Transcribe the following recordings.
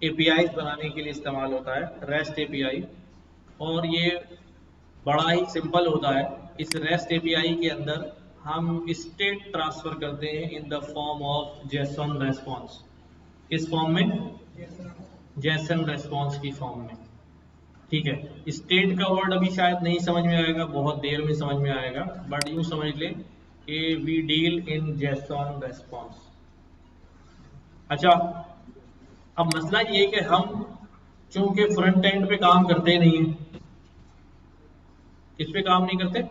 API बनाने के लिए इस्तेमाल होता है, रेस्ट एपीआई। और ये बड़ा ही सिंपल होता है। इस रेस्ट एपीआई के अंदर हम स्टेट ट्रांसफर करते हैं in the form of Jason response. किस फॉर्म में? जेसन रेस्पॉन्स की फॉर्म में। ठीक है, स्टेट का वर्ड अभी शायद नहीं समझ में आएगा, बहुत देर में समझ में आएगा, बट यूं समझ लें कि we deal in JSON response. अच्छा, अब मसला ये है कि हम चूंकि फ्रंट एंड पे काम करते नहीं है। किस पे काम नहीं करते?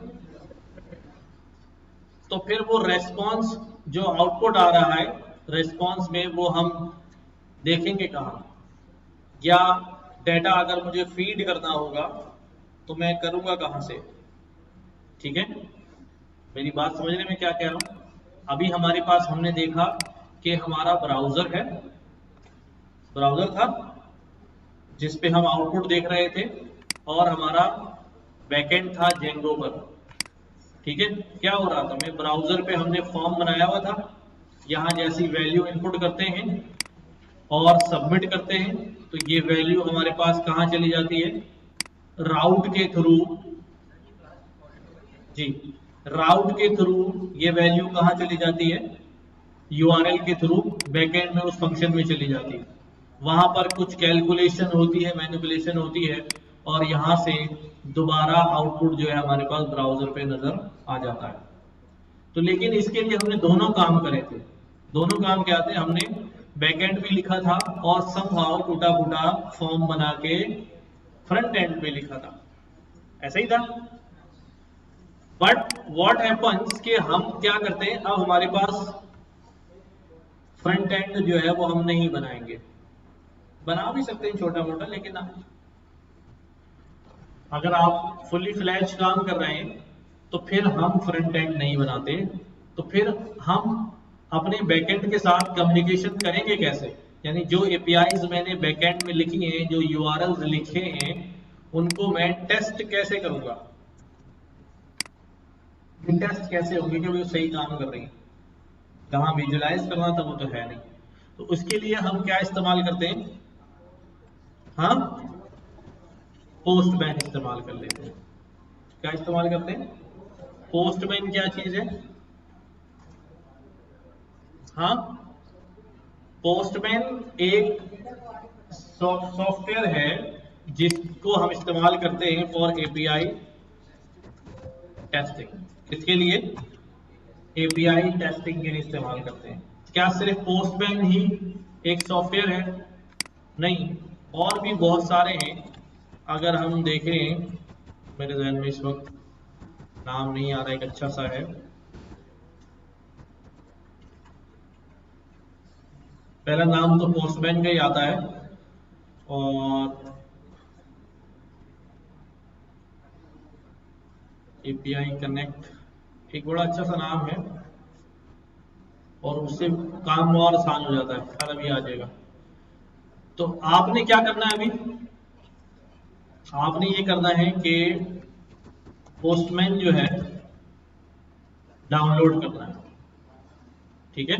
तो फिर वो रेस्पॉन्स जो आउटपुट आ रहा है, रेस्पॉन्स में वो हम देखेंगे कहाँ? या डेटा अगर मुझे फीड करना होगा तो मैं करूंगा कहाँ से? ठीक है, मेरी बात समझने में क्या कह रहा हूं? अभी हमारे पास हमने देखा कि हमारा ब्राउजर है, ब्राउजर था जिस पे हम आउटपुट देख रहे थे, और हमारा बैकएंड था जेंगो पर। ठीक है, क्या हो रहा था? मैं ब्राउजर पे हमने फॉर्म बनाया हुआ था, यहाँ जैसी वैल्यू इनपुट करते हैं और सबमिट करते हैं, तो ये वैल्यू हमारे पास कहाँ चली जाती है? राउट के थ्रू। जी, राउट के थ्रू ये वैल्यू कहाँ चली जाती है? यूआरएल के थ्रू बैकएंड में उस फंक्शन में चली जाती है। वहां पर कुछ कैलकुलेशन होती है, मैनिपुलेशन होती है, और यहां से दोबारा आउटपुट जो है हमारे पास ब्राउजर पे नजर आ जाता है। तो लेकिन इसके लिए हमने दोनों काम करे थे। दोनों काम क्या थे? हमने बैकएंड भी लिखा था और समहाउ टूटा फूटा फॉर्म बना के फ्रंट एंड पे लिखा था। ऐसा ही था। बट व्हाट हैपन्स कि हम क्या करते हैं, अब हमारे पास फ्रंट एंड जो है वो हम नहीं बनाएंगे। बना भी सकते हैं छोटा मोटा, लेकिन अगर आप फुली फ्लैश काम कर रहे हैं तो फिर हम फ्रंट एंड नहीं बनाते। तो फिर हम अपने बैकएंड के साथ कम्युनिकेशन करेंगे कैसे? यानी जो एपीआईज मैंने बैकएंड में लिखी हैं, जो यूआरएल्स लिखे हैं, उनको मैं टेस्ट कैसे करूंगा? टेस्ट कैसे होंगे कि वो सही काम कर रही है? जहां विजुलाइज करना था वो तो है नहीं। तो उसके लिए हम क्या इस्तेमाल करते हैं? हाँ, पोस्टमैन इस्तेमाल कर लेते हैं। क्या इस्तेमाल करते हैं? पोस्टमैन क्या चीज है? हाँ, पोस्टमैन एक सॉफ्टवेयर है जिसको हम इस्तेमाल करते हैं फॉर एपीआई टेस्टिंग। किसके लिए? एपीआई टेस्टिंग के लिए इस्तेमाल करते हैं। क्या सिर्फ पोस्टमैन ही एक सॉफ्टवेयर है? नहीं, और भी बहुत सारे हैं। अगर हम देखें, मेरे जहन में इस वक्त नाम नहीं आ रहा, एक अच्छा सा है। पहला नाम तो पोस्टमैन का ही आता है, और एपीआई कनेक्ट एक बड़ा अच्छा सा नाम है, और उससे काम और आसान हो जाता है। ख्याल अभी आ जाएगा। तो आपने क्या करना है अभी? आपने ये करना है कि पोस्टमैन जो है डाउनलोड करना है। ठीक है,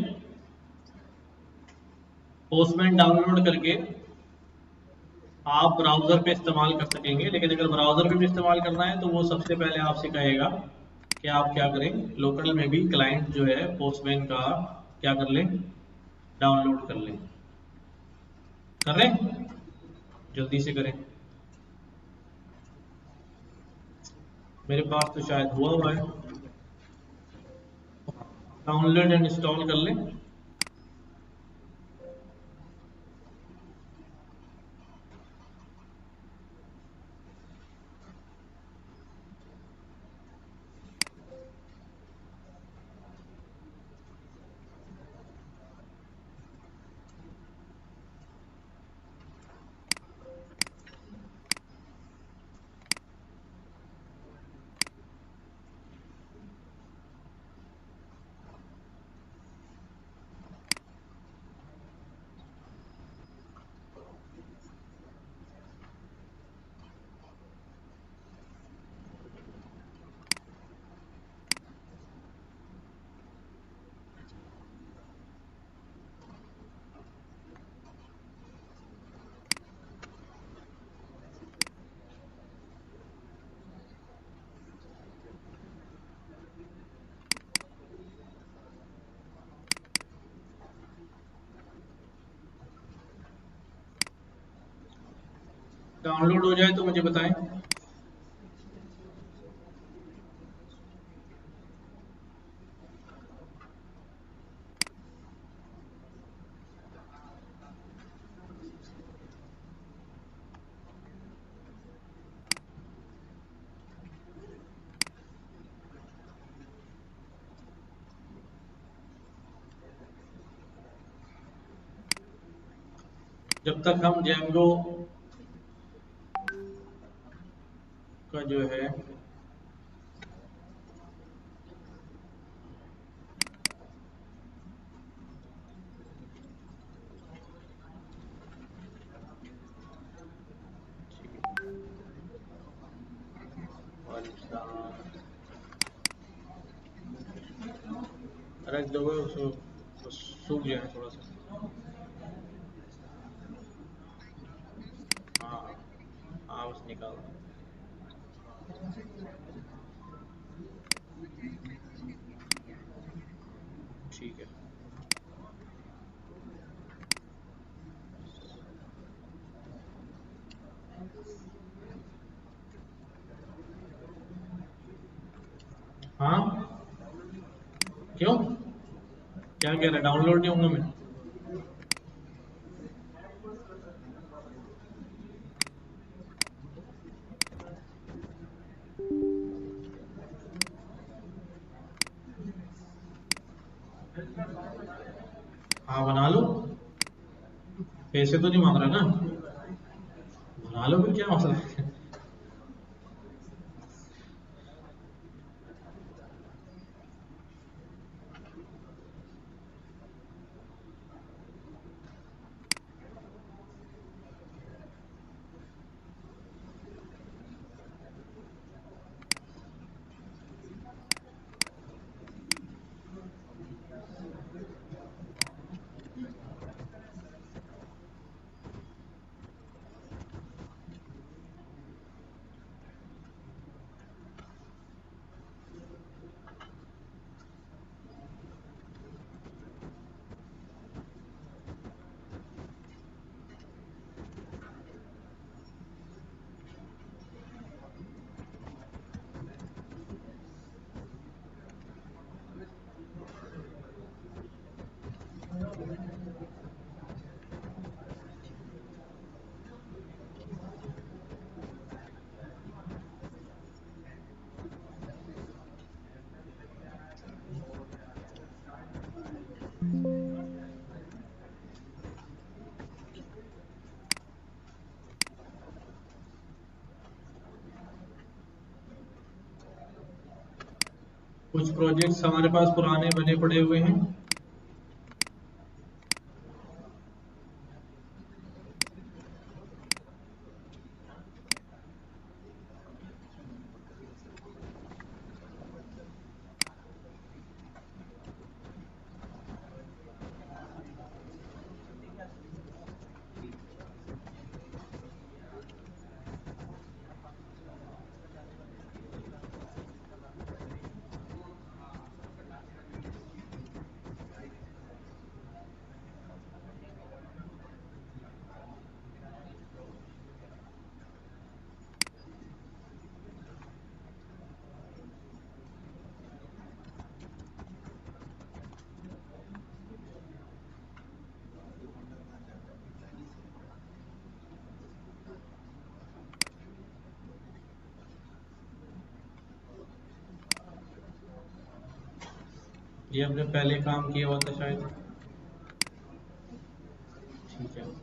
पोस्टमैन डाउनलोड करके आप ब्राउजर पे इस्तेमाल कर सकेंगे। लेकिन अगर ब्राउजर पे भी इस्तेमाल करना है तो वो सबसे पहले आपसे कहेगा कि आप क्या करें, लोकल में भी क्लाइंट जो है पोस्टमैन का क्या कर लें, डाउनलोड कर लें। कर लें, जल्दी से करें। मेरे पास तो शायद हुआ हुआ है। डाउनलोड एंड इंस्टॉल कर लें। डाउनलोड हो जाए तो मुझे बताएं। जब तक हम जेंगो का जो है रख दोगे उसको सूख जाए थोड़ा सा। हाँ हाँ बस निकाल दो। ठीक है। हाँ क्यों, क्या कह रहा है, डाउनलोड नहीं होऊंगा मैं? हाँ बना लो, पैसे तो नहीं मांग रहा ना, बना लो फिर, क्या मसला है। कुछ प्रोजेक्ट्स हमारे पास पुराने बने पड़े हुए हैं। ये हमने पहले काम किया हुआ था शायद। ठीक है।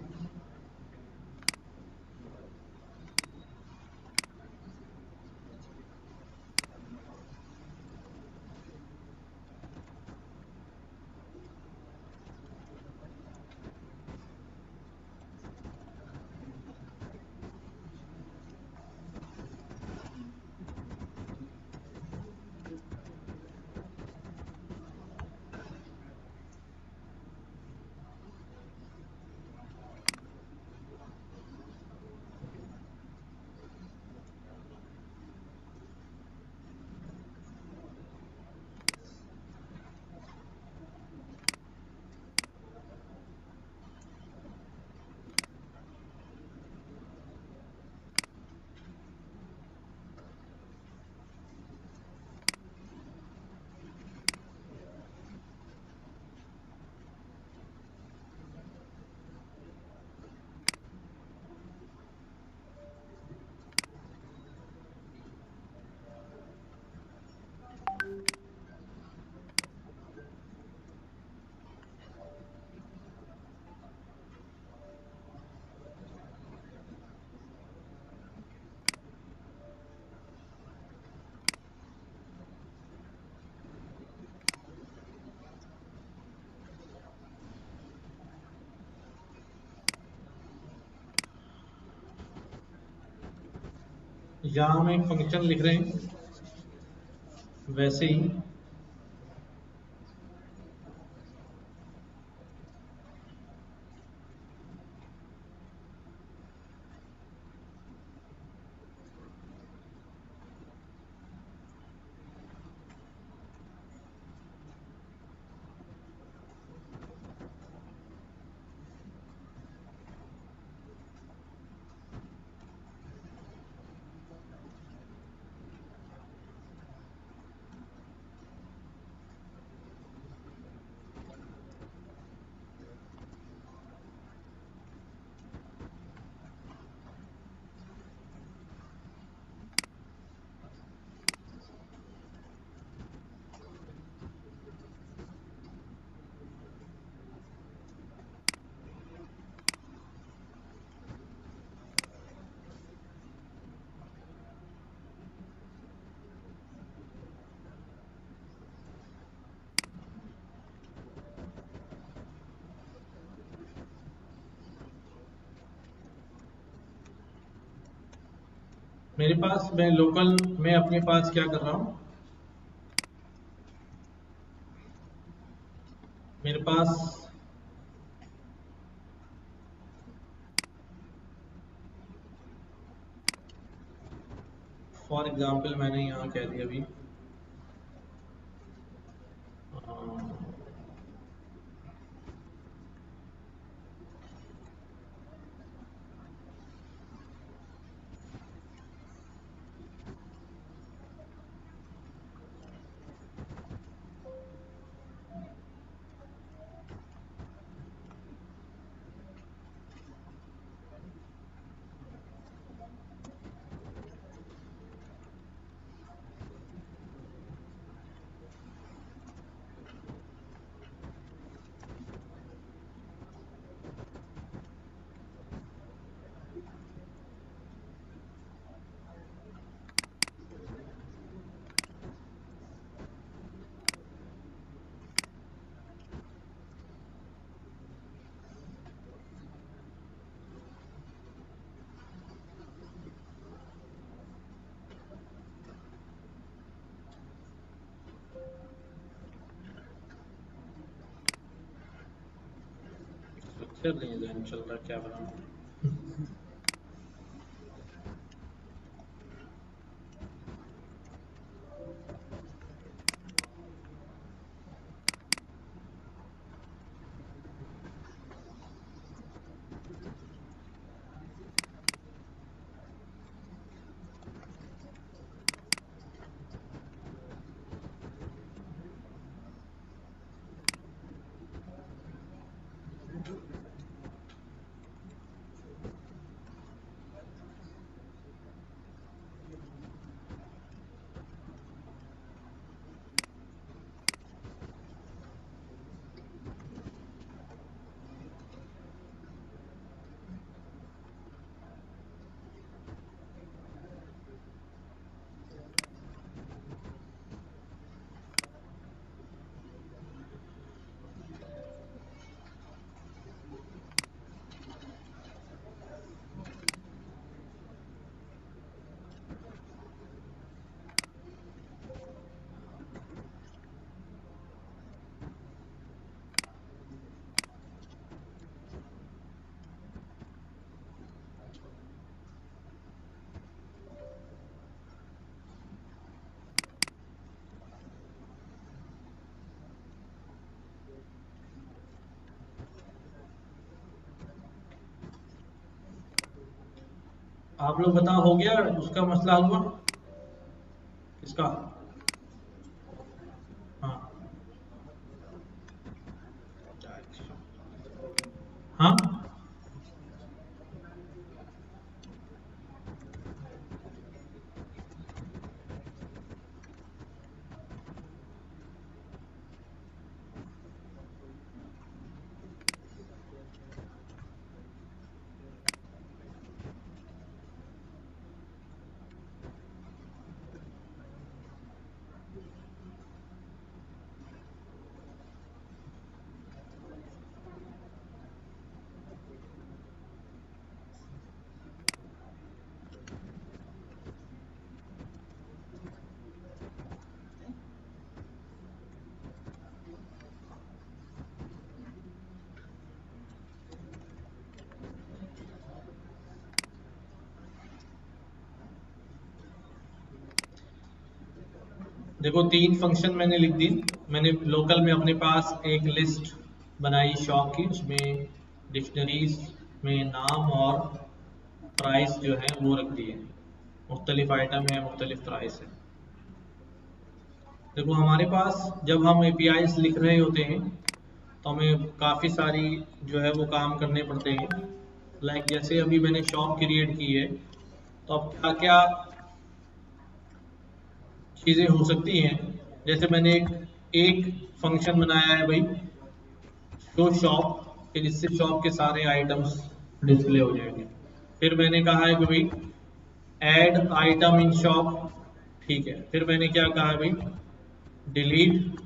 यहाँ हम एक फंक्शन लिख रहे हैं वैसे ही मेरे पास, मैं लोकल में अपने पास क्या कर रहा हूँ, मेरे पास फॉर एग्जांपल मैंने यहाँ कह दिया अभी स्ट्रक्चर नहीं जहन चल रहा क्या बनाऊँ। आप लोग बताओ, हो गया उसका मसला हुआ इसका? हाँ हाँ देखो 3 फंक्शन मैंने लिख दी। मैंने लोकल में अपने पास एक लिस्ट बनाई शॉप की, उसमें डिक्शनरीज में नाम और प्राइस जो है वो रख दिए। मुख्तलिफ आइटम है, मुख्तलिफ प्राइस है। देखो हमारे पास जब हम APIs लिख रहे होते हैं तो हमें काफ़ी सारी जो है वो काम करने पड़ते हैं। लाइक जैसे अभी मैंने शॉप क्रिएट की है, तो अब क्या क्या चीज़ें हो सकती हैं। जैसे मैंने एक फंक्शन बनाया है भाई शो शॉप के, जिससे शॉप के सारे आइटम्स डिस्प्ले हो जाएंगे। फिर मैंने कहा है कि भाई ऐड आइटम इन शॉप, ठीक है। फिर मैंने क्या कहा है भाई डिलीट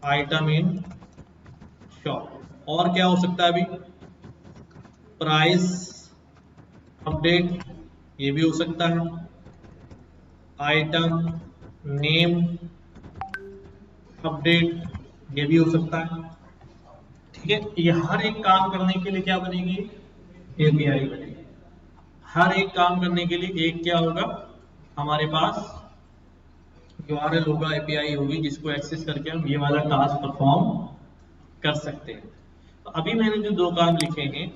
आइटम इन शॉप। और क्या हो सकता है अभी प्राइस अपडेट, ये भी हो सकता है। आइटम नेम अपडेट, ये भी हो सकता है। ठीक है, ये हर एक काम करने के लिए क्या बनेगी API बनेगी। हर एक काम करने के लिए एक क्या होगा हमारे पास URL होगा, API होगी, जिसको एक्सेस करके हम ये वाला टास्क परफॉर्म कर सकते हैं। तो अभी मैंने जो 2 काम लिखे हैं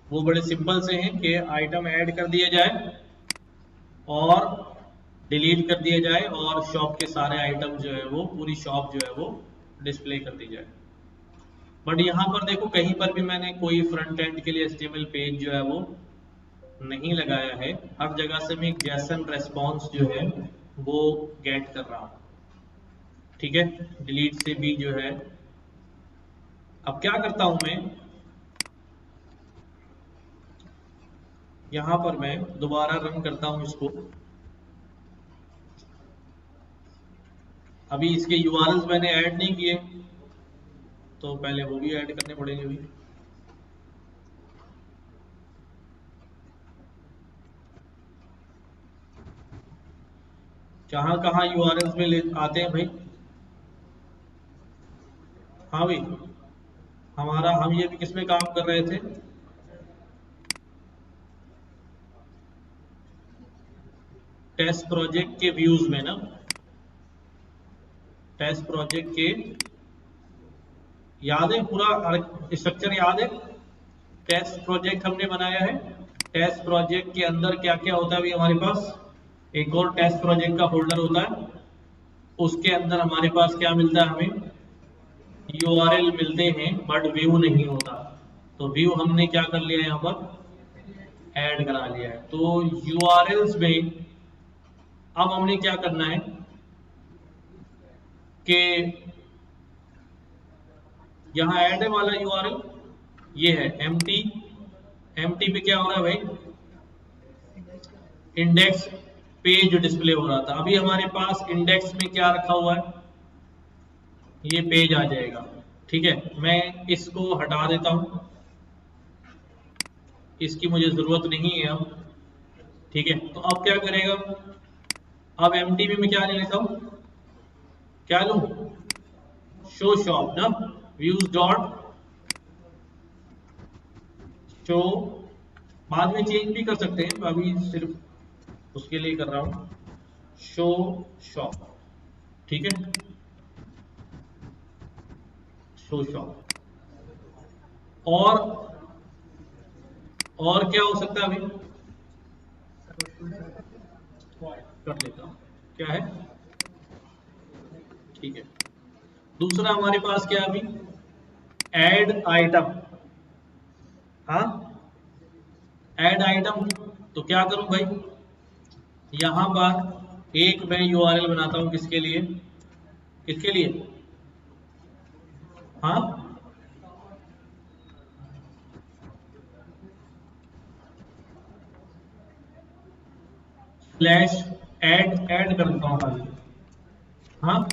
वो बड़े सिंपल से हैं कि आइटम ऐड कर दिया जाए और डिलीट कर दिया जाए और शॉप के सारे आइटम जो है वो पूरी शॉप जो है वो डिस्प्ले कर दी जाए। बट यहाँ पर देखो कहीं पर भी मैंने कोई फ्रंट एंड के लिए HTML पेज जो है वो नहीं लगाया है। हर जगह से मैं एक JSON रेस्पॉन्स जो है वो गेट कर रहा हूँ। ठीक है, डिलीट से भी जो है। अब क्या करता हूं मैं, यहां पर मैं दोबारा रन करता हूं इसको। अभी इसके URLs मैंने ऐड नहीं किए, तो पहले वो भी ऐड करने पड़ेंगे भी। कहाँ कहाँ URLs में आते हैं भाई। हाँ भाई, हम ये भी किसमें काम कर रहे थे, टेस्ट प्रोजेक्ट के व्यूज में ना। टेस्ट प्रोजेक्ट के याद है, पूरा स्ट्रक्चर याद है। टेस्ट प्रोजेक्ट हमने बनाया है। टेस्ट प्रोजेक्ट के अंदर क्या क्या होता है अभी हमारे पास, एक और टेस्ट प्रोजेक्ट का फोल्डर होता है। उसके अंदर हमारे पास क्या मिलता है, हमें URL मिलते हैं बट व्यू नहीं होता। तो व्यू हमने क्या कर लिया है यहाँ पर ऐड करा लिया है। तो URLs में अब हमने क्या करना है कि यहाँ ऐड वाला URL ये है empty पे क्या हो रहा है भाई, इंडेक्स पेज डिस्प्ले हो रहा था। अभी हमारे पास इंडेक्स में क्या रखा हुआ है, ये पेज आ जाएगा। ठीक है, मैं इसको हटा देता हूं, इसकी मुझे जरूरत नहीं है अब। ठीक है, तो अब क्या करेगा, अब MTP में क्या ले लेता हूं, क्या लूं, शो शॉप ना, व्यूज डॉट शो। बाद में चेंज भी कर सकते हैं, अभी सिर्फ उसके लिए कर रहा हूं, शो शॉप। ठीक है, शो शॉप। और क्या हो सकता है अभी, कर लेता हूं, क्या है। ठीक है, दूसरा हमारे पास क्या है अभी, ऐड आइटम। हाँ, ऐड आइटम। तो क्या करूं भाई, यहां पर एक मैं URL बनाता हूं, किसके लिए, किसके लिए, हाँ स्लैश ऐड कर देता हूं खाली। हाँ,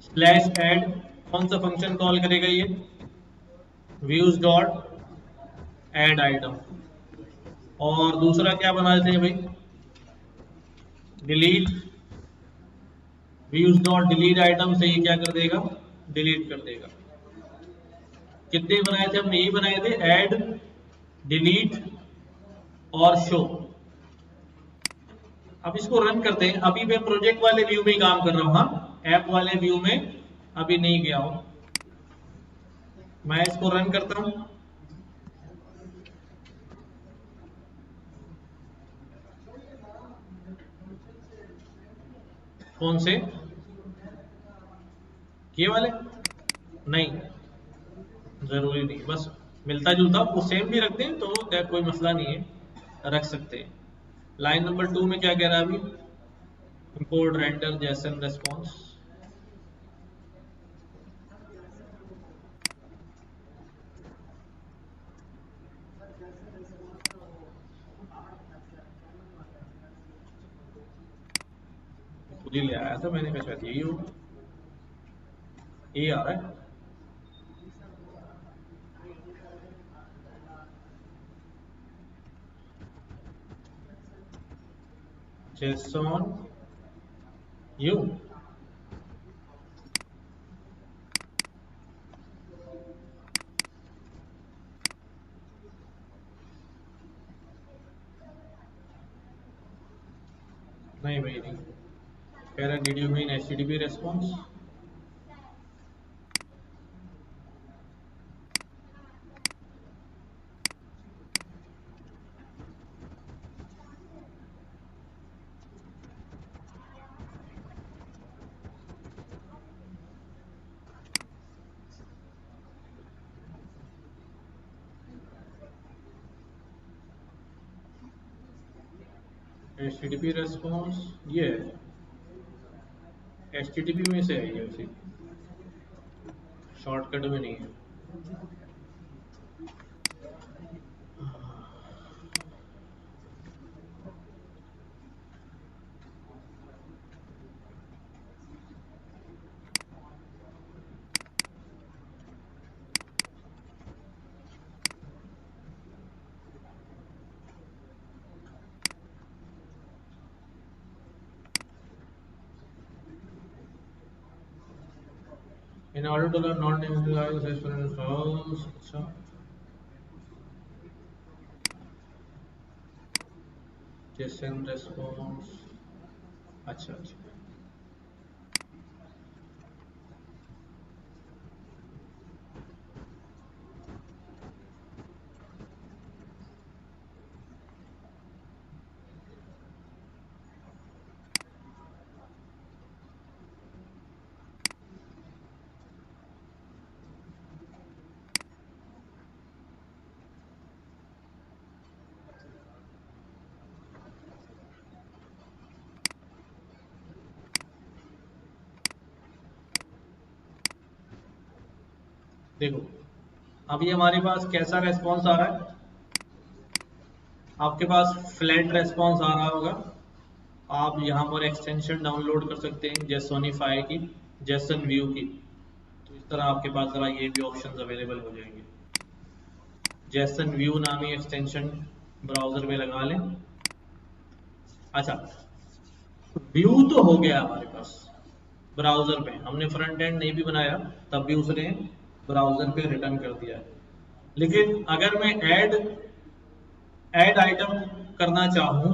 स्लैश ऐड कौन सा फंक्शन कॉल करेगा, ये व्यूज डॉट ऐड आइटम। और दूसरा क्या बना देते हैं भाई, delete views dot delete item से ये क्या कर देगा, डिलीट कर देगा। कितने बनाए थे हमने, यही बनाए थे, ऐड डिलीट और शो। अब इसको रन करते हैं। अभी मैं प्रोजेक्ट वाले व्यू में ही काम कर रहा हूँ, हाँ, ऐप वाले व्यू में अभी नहीं गया हूं। मैं इसको रन करता हूं। कौन से? ये वाले? नहीं, जरूरी नहीं, बस मिलता जुलता वो सेम भी रखते हैं तो कोई मसला नहीं है, रख सकते हैं। लाइन नंबर 2 में क्या कह रहा है अभी? Import render Jason response. खुद ही ले आया था मैंने, कहा शायद यही होगा, यही आ रहा है। Jason you. नहीं भाई नहीं, कह रहा did you mean HTTP response. HTTP response ये है, एचटीटीपी में से है ये, उसी शॉर्टकट में नहीं है। In order to learn non-initialized response, अच्छा जेसन रेस्पॉन्स, अच्छा अच्छा। देखो अभी हमारे पास कैसा रेस्पॉन्स आ रहा है? आपके पास फ्लैट रेस्पॉन्स आ रहा होगा। आप यहाँ पर एक्सटेंशन डाउनलोड कर सकते हैं जेसोनिफाई की, जेसन व्यू की। तो इस तरह आपके पास जरा ये भी ऑप्शंस अवेलेबल हो जाएंगे। जेसन व्यू नामी एक्सटेंशन ब्राउजर में लगा लें। अच्छा, व्यू तो हो गया हमारे पास ब्राउजर पे, हमने फ्रंट एंड नहीं भी बनाया तब भी उसने ब्राउजर पे रिटर्न कर दिया है। लेकिन अगर मैं ऐड आइटम करना चाहूं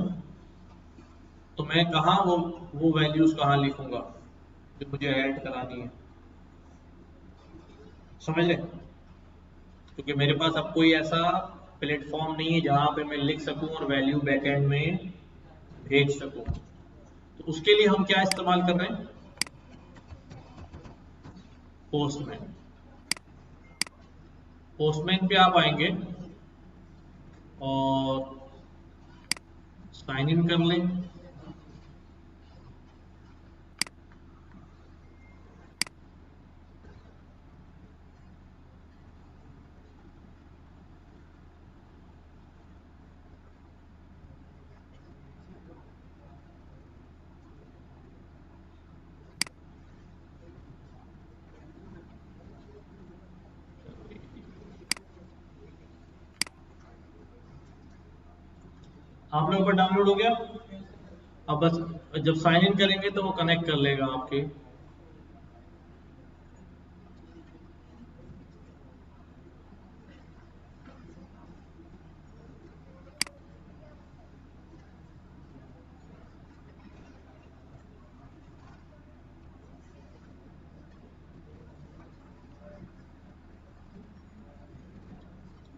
तो मैं कहाँ वो वैल्यूज कहाँ लिखूंगा जो मुझे ऐड करानी है, समझ रहे? क्योंकि मेरे पास अब कोई ऐसा प्लेटफॉर्म नहीं है जहां पे मैं लिख सकूं और वैल्यू बैकएंड में भेज सकूं। तो उसके लिए हम क्या इस्तेमाल कर रहे हैं? पोस्टमैन। पोस्टमैन पे आप आएंगे और साइन इन कर लें। आप लोगों का डाउनलोड हो गया। अब बस जब साइन इन करेंगे तो वो कनेक्ट कर लेगा आपके।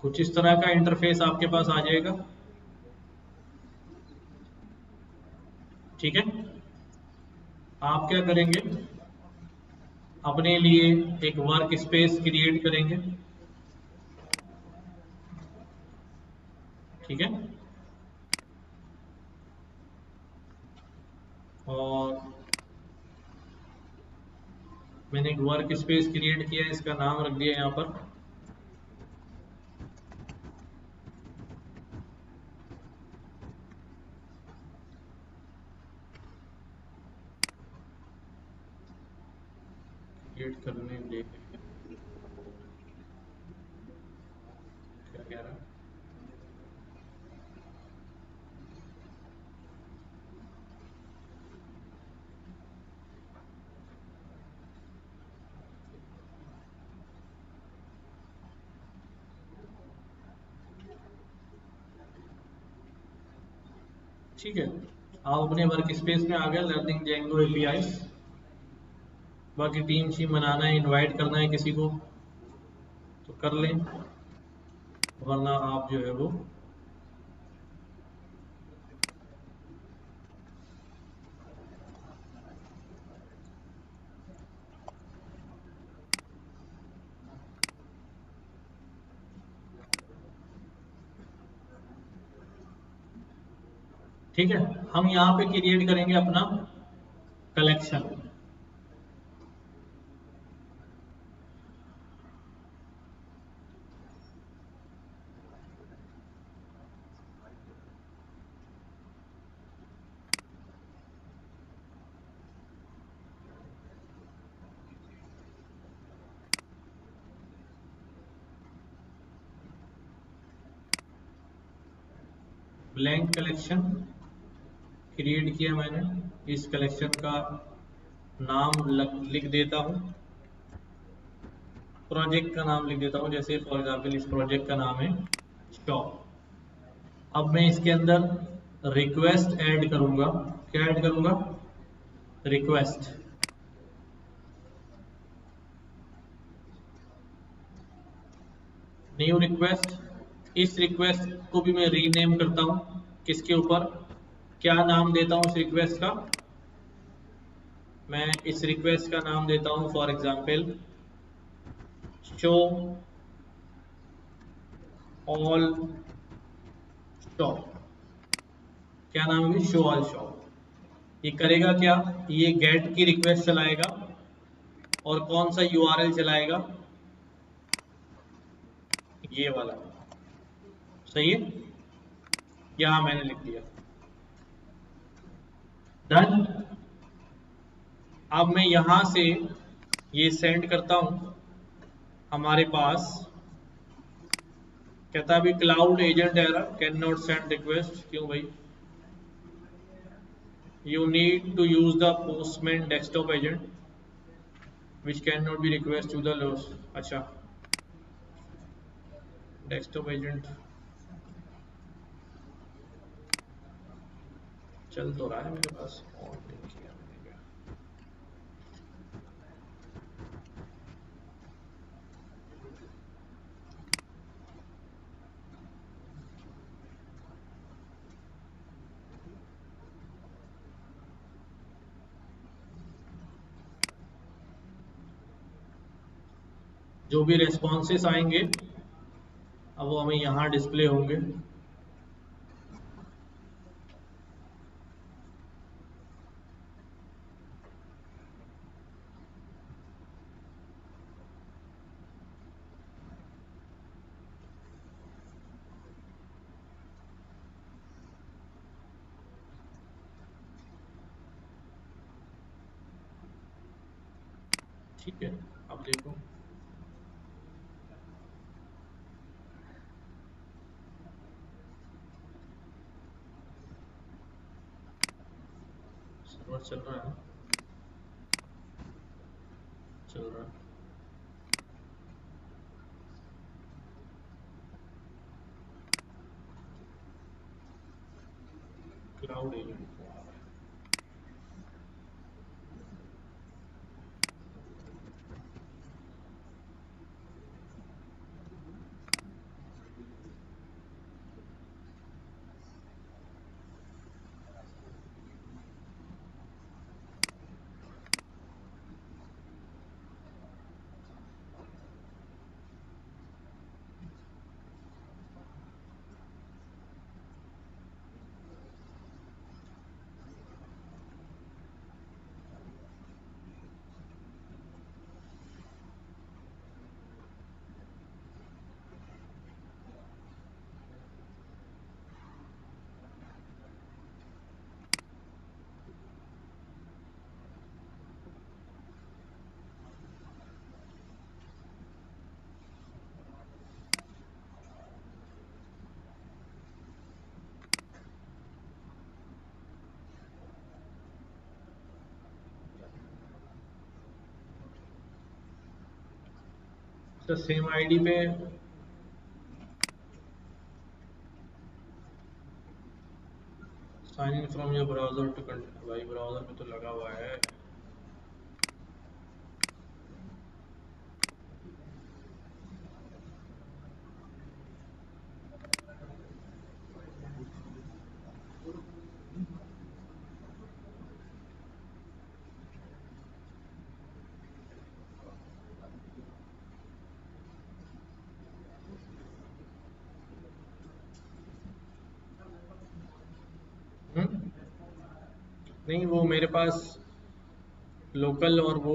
कुछ इस तरह का इंटरफेस आपके पास आ जाएगा। ठीक है, आप क्या करेंगे, अपने लिए एक वर्क स्पेस क्रिएट करेंगे। ठीक है, और मैंने एक वर्क स्पेस क्रिएट किया, इसका नाम रख दिया यहाँ पर क्रिएट करने दे। क्या कह रहा है, ठीक है। आप अपने वर्क स्पेस में आ गए, लर्निंग जेंगो एपीआई। बाकी टीम शीम बनाना है, इनवाइट करना है किसी को तो कर लें, वरना आप जो है वो ठीक है। हम यहाँ पे क्रिएट करेंगे अपना कलेक्शन। ब्लैंक कलेक्शन क्रिएट किया मैंने। इस कलेक्शन का नाम लिख देता हूँ, प्रोजेक्ट का नाम लिख देता हूँ, जैसे फॉर एग्जांपल इस प्रोजेक्ट का नाम है शॉप। अब मैं इसके अंदर रिक्वेस्ट ऐड करूंगा। क्या ऐड करूंगा, रिक्वेस्ट। New request. इस रिक्वेस्ट को भी मैं रीनेम करता हूं, किसके ऊपर, क्या नाम देता हूं इस रिक्वेस्ट का, मैं इस रिक्वेस्ट का नाम देता हूं for example show all shop. क्या नाम है, शो ऑल शॉप। ये करेगा क्या, ये गेट की रिक्वेस्ट चलाएगा और कौन सा यूआरएल चलाएगा, ये वाला। सही है, यहां मैंने लिख दिया, डन। अब मैं यहां से ये सेंड करता हूं हमारे पास, कहता है अभी cloud agent error, can not send request. क्यों भाई, you need to use the Postman desktop agent which can not be request to the loss. अच्छा, डेस्कटॉप एजेंट चल तो रहा है मेरे पास, और नहीं किया मैंने क्या। जो भी रेस्पॉन्सेस आएंगे अब वो हमें यहाँ डिस्प्ले होंगे। ठीक है, अब देखो सर्वर चल रहा है, चल रहा है। क्लाउड एजेंट, तो सेम आईडी पे sign in from your browser to continue. भाई ब्राउजर में तो लगा हुआ है। नहीं, वो मेरे पास लोकल और वो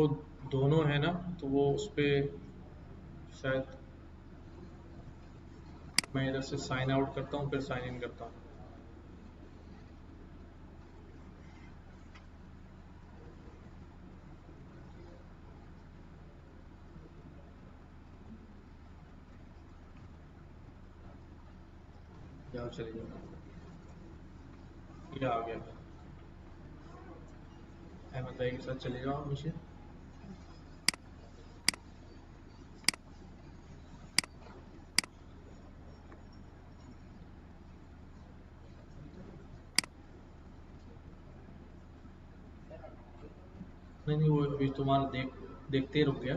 दोनों है ना, तो वो उस पर शायद मैं इधर से साइन आउट करता हूँ फिर साइन इन करता हूँ। जाओ चले जाओ, ये आ गया। अहमद भाई के साथ चले जाओ नीचे। नहीं नहीं, वो अभी तुम्हारा देखते ही रुक गया।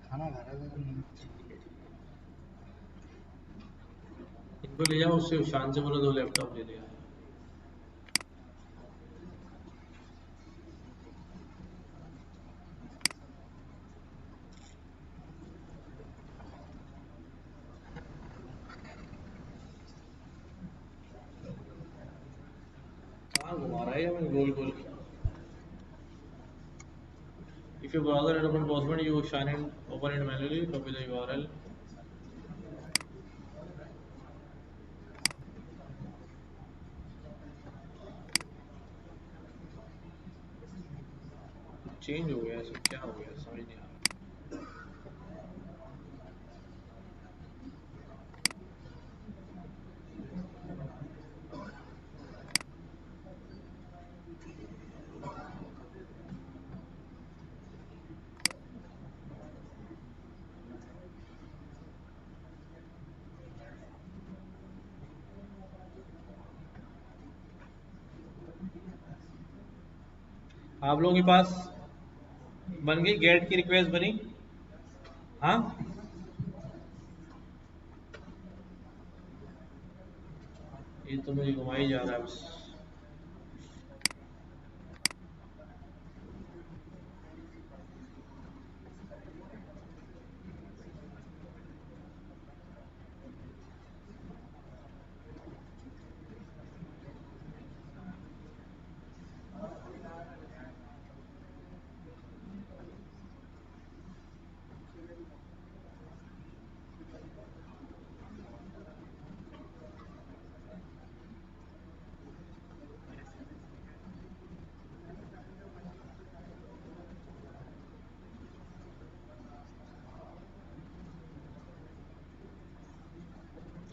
खाना खा रहा था। इनको ले जाओ, उससे शान से बोलो 2 लैपटॉप ले लिया। कहाँ घुमा रहा है ये मैं गोल गोल। If your browser had open Postman, you shine and open it manually, copy the URL. Change हो गया, ऐसा क्या हो गया समझ नहीं आ रहा। आप लोगों के पास बन गई गेट की रिक्वेस्ट बनी? हाँ, ये तो मुझे घुमाई जा रहा है बस।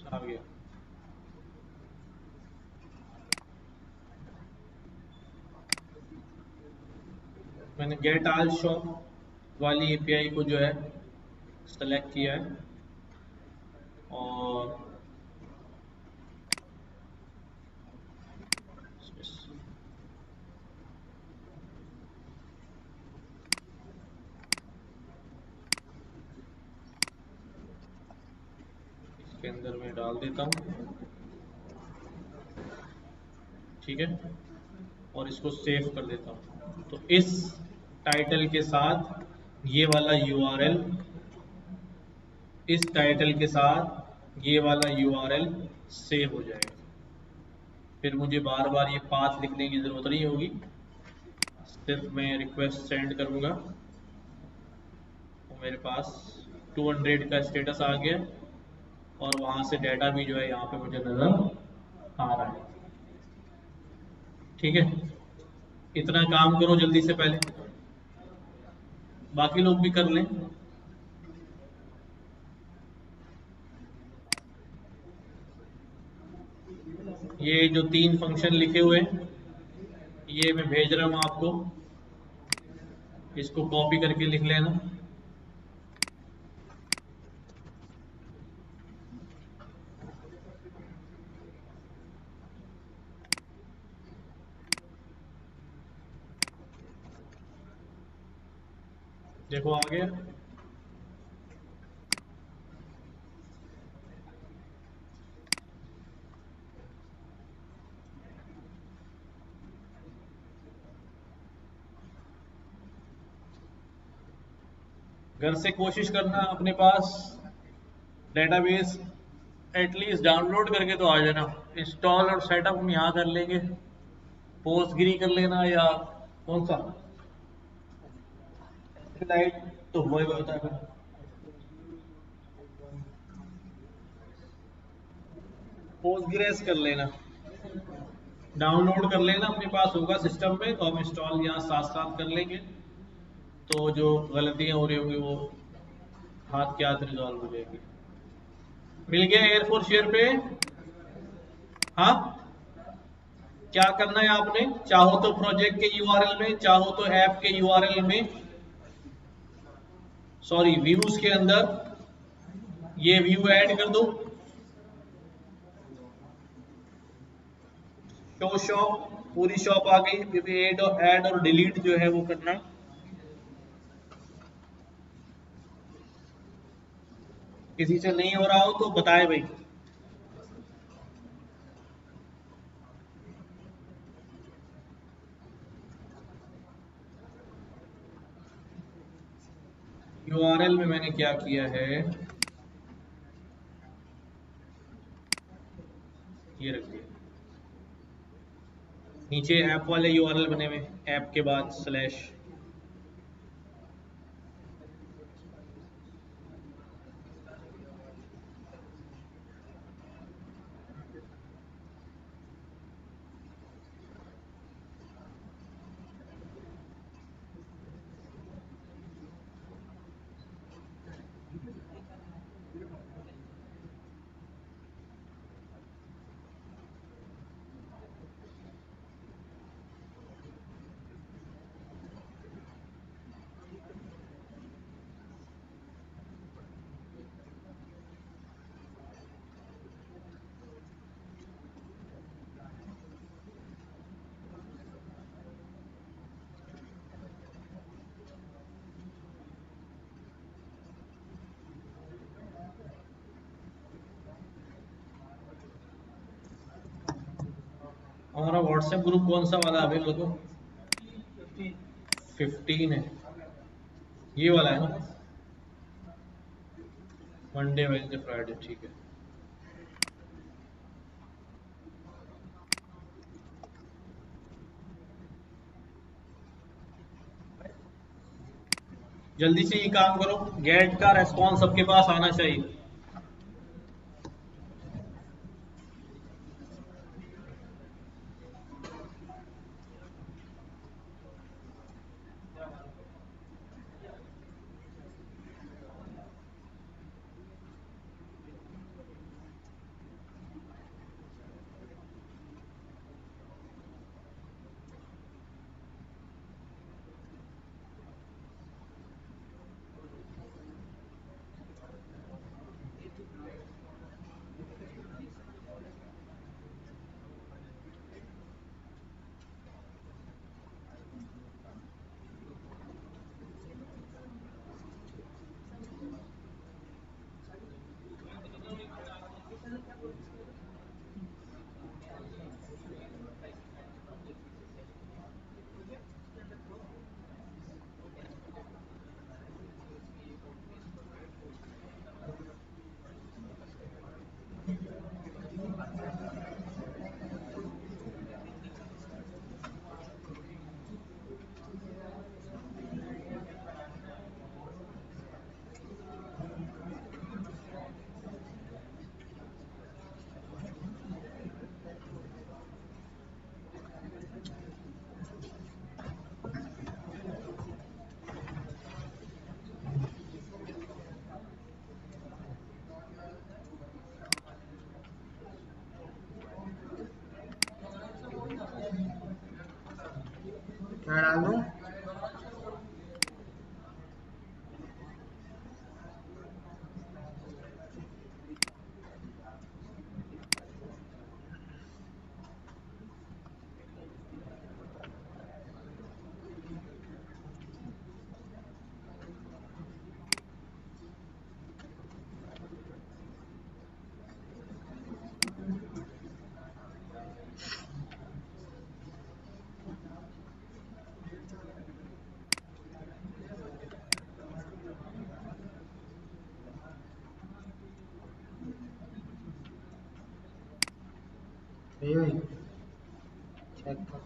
आ गया। मैंने गेट ऑल शॉप वाली एपीआई को जो है सेलेक्ट किया है और इसके अंदर मैं डाल देता हूँ, ठीक है, और इसको सेव कर देता हूँ। तो इस टाइटल के साथ ये वाला यूआरएल, इस टाइटल के साथ ये वाला यूआरएल सेव हो जाएगा। फिर मुझे बार बार ये पाथ लिखने की ज़रूरत नहीं होगी, सिर्फ मैं रिक्वेस्ट सेंड करूँगा तो मेरे पास 200 का स्टेटस आ गया और वहाँ से डाटा भी जो है यहाँ पे मुझे नज़र आ रहा है। ठीक है, इतना काम करो जल्दी से, पहले बाकी लोग भी कर लें। ये जो 3 फंक्शन लिखे हुए ये मैं भेज रहा हूँ आपको, इसको कॉपी करके लिख लेना। देखो आ गया। घर से कोशिश करना अपने पास डेटाबेस एटलीस्ट डाउनलोड करके तो आ जाना। इंस्टॉल और सेटअप हम यहाँ कर लेंगे, पोस्टग्री कर लेना या कौन सा लाइट तो वही होता है। पोस्टग्रेस कर लेना, डाउनलोड कर लेना, अपने पास होगा सिस्टम में तो हम इंस्टॉल यहाँ साथ साथ कर लेंगे। तो जो गलतियाँ हो रही होंगी वो हाथ के हाथ रिजॉल्व हो जाएगी। मिल गया एयरफोर्स शेयर पे। हाँ, क्या करना है आपने, चाहो तो प्रोजेक्ट के यूआरएल में, चाहो तो ऐप के यूआरएल में, सॉरी व्यूज के अंदर ये व्यू ऐड कर दो। शो शॉप, पूरी शॉप आ गई। ऐड और डिलीट जो है वो करना। किसी से नहीं हो रहा हो तो बताए भाई। यूआरएल में मैंने क्या किया है, ये रख दिया। नीचे ऐप वाले यूआरएल बने हुए, ऐप के बाद स्लैश। हमारा व्हाट्सएप ग्रुप कौन सा वाला अभी लोगों, 15 है, ये वाला है ना, मंडे वेडनेसडे फ्राइडे, ठीक है। जल्दी से ये काम करो, गेट का रेस्पॉन्स सबके पास आना चाहिए। मैं डाल दूं। ये चेक कर।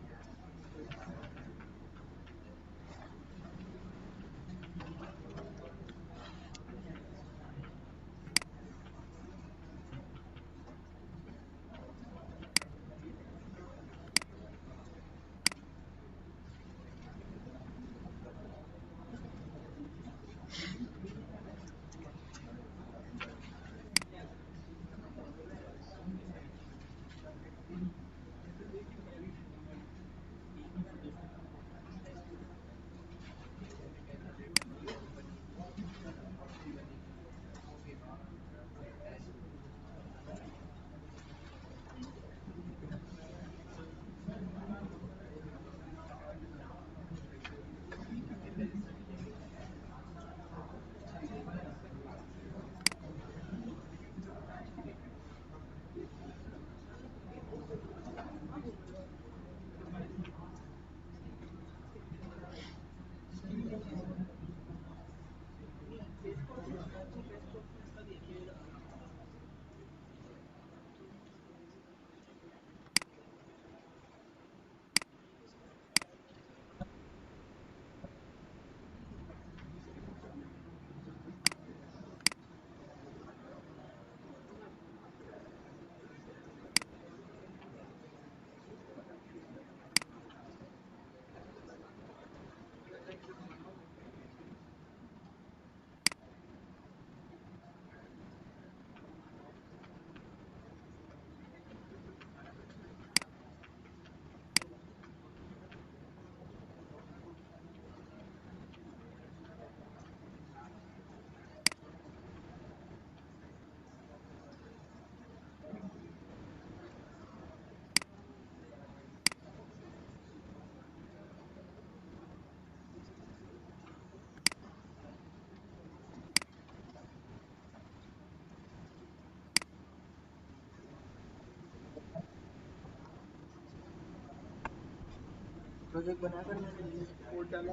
प्रोजेक्ट बनाकर मैंने कोड डाला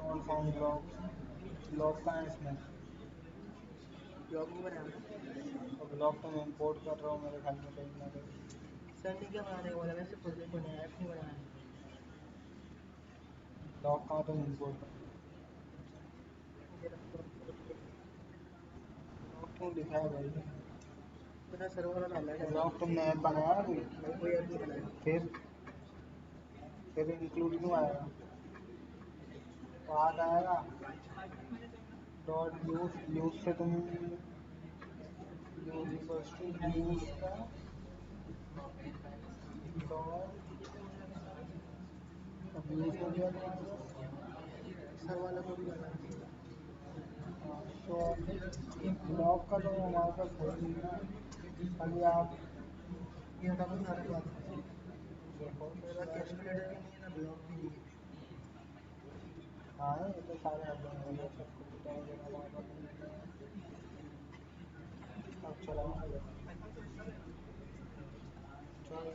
और फाउंड ब्लॉक का है इसमें। ब्लॉक नहीं बनाया और ब्लॉक तो मैं इंपोर्ट कर रहा हूँ मेरे ख्याल में कहीं ना कहीं। सर नहीं क्या बनाने वाला, वैसे प्रोजेक्ट बनाया, ऐप नहीं बनाया। ब्लॉक का तो इंपोर्ट ब्लॉक क्यों लिखा है भाई? मेरा सर्वर वाला डाला है ब्लॉक। तुमने ऐप बनाया अभी? नहीं, कोई ऐप नहीं बनाया। फिर इंक्लूड क्यों आएगा? तो आज आएगा डॉट यूज। यूज से तुम यूज इक्वल्स टू यूज का डॉट अब यूज हो गया तुम्हारे सर वाला को भी लगाना चाहिए। तो ब्लॉक का तो हमारे पास है नहीं ना। खाली आप ये हटा दो सारे बात। देखो मेरे पास कैलकुलेटर भी नहीं है ना ब्लॉक भी नहीं है। हाँ ये तो सारे हट जाएंगे सबको बताएंगे हमारे पास नहीं है। अब चलाओ चलो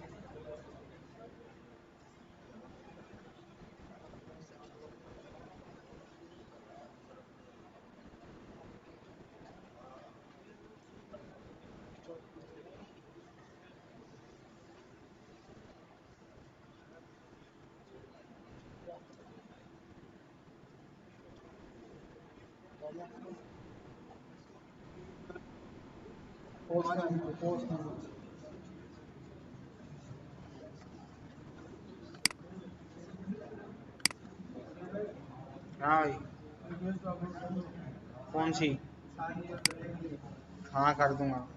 पोस्ट हाँ भाई कौन सी? हाँ कर दूंगा।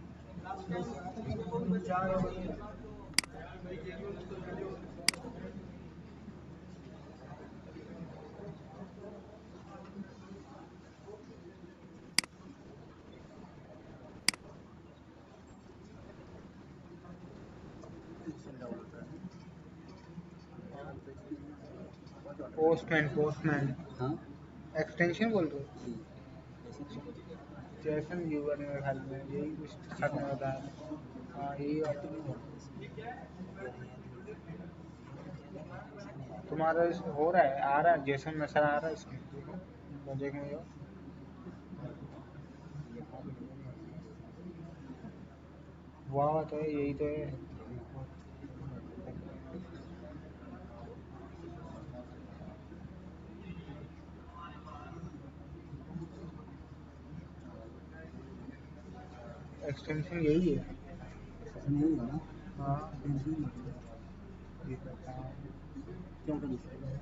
पोस्टमैन हाँ एक्सटेंशन बोल रहे हो? जैसन व्यूअर मेरे ख्याल में यही कुछ खत्म होता है। हाँ यही वाला तुम्हारा हो रहा है, आ रहा है जैसन नजर आ रहा है इसमें। देखो प्रोजेक्ट में जाओ। वाह तो है, यही तो है। एक्सटेंशन यही है। नहीं है ना, हाँ टेंशन ये करता हूँ। क्या कर सकते हैं।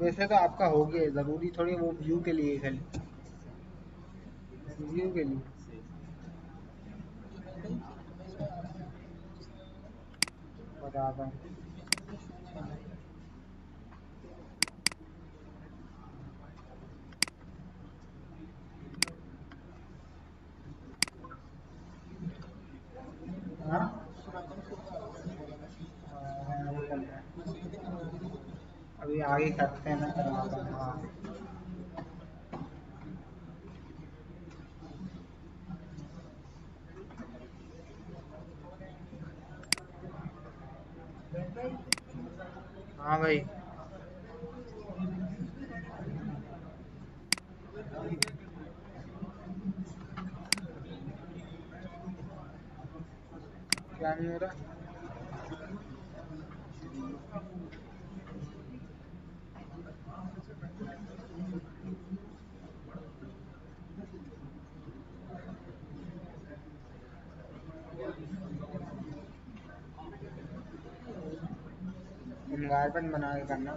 वैसे तो आपका हो गया, ज़रूरी थोड़ी वो व्यू के लिए खाली, व्यू के लिए बताता हूँ। हाँ वो कर रहे हैं। अभी आगे करते हैं ना, करवाता हूँ। हाँ हाँ भाई। क्या नहीं हो रहा? एनवायरनमेंट बना के करना।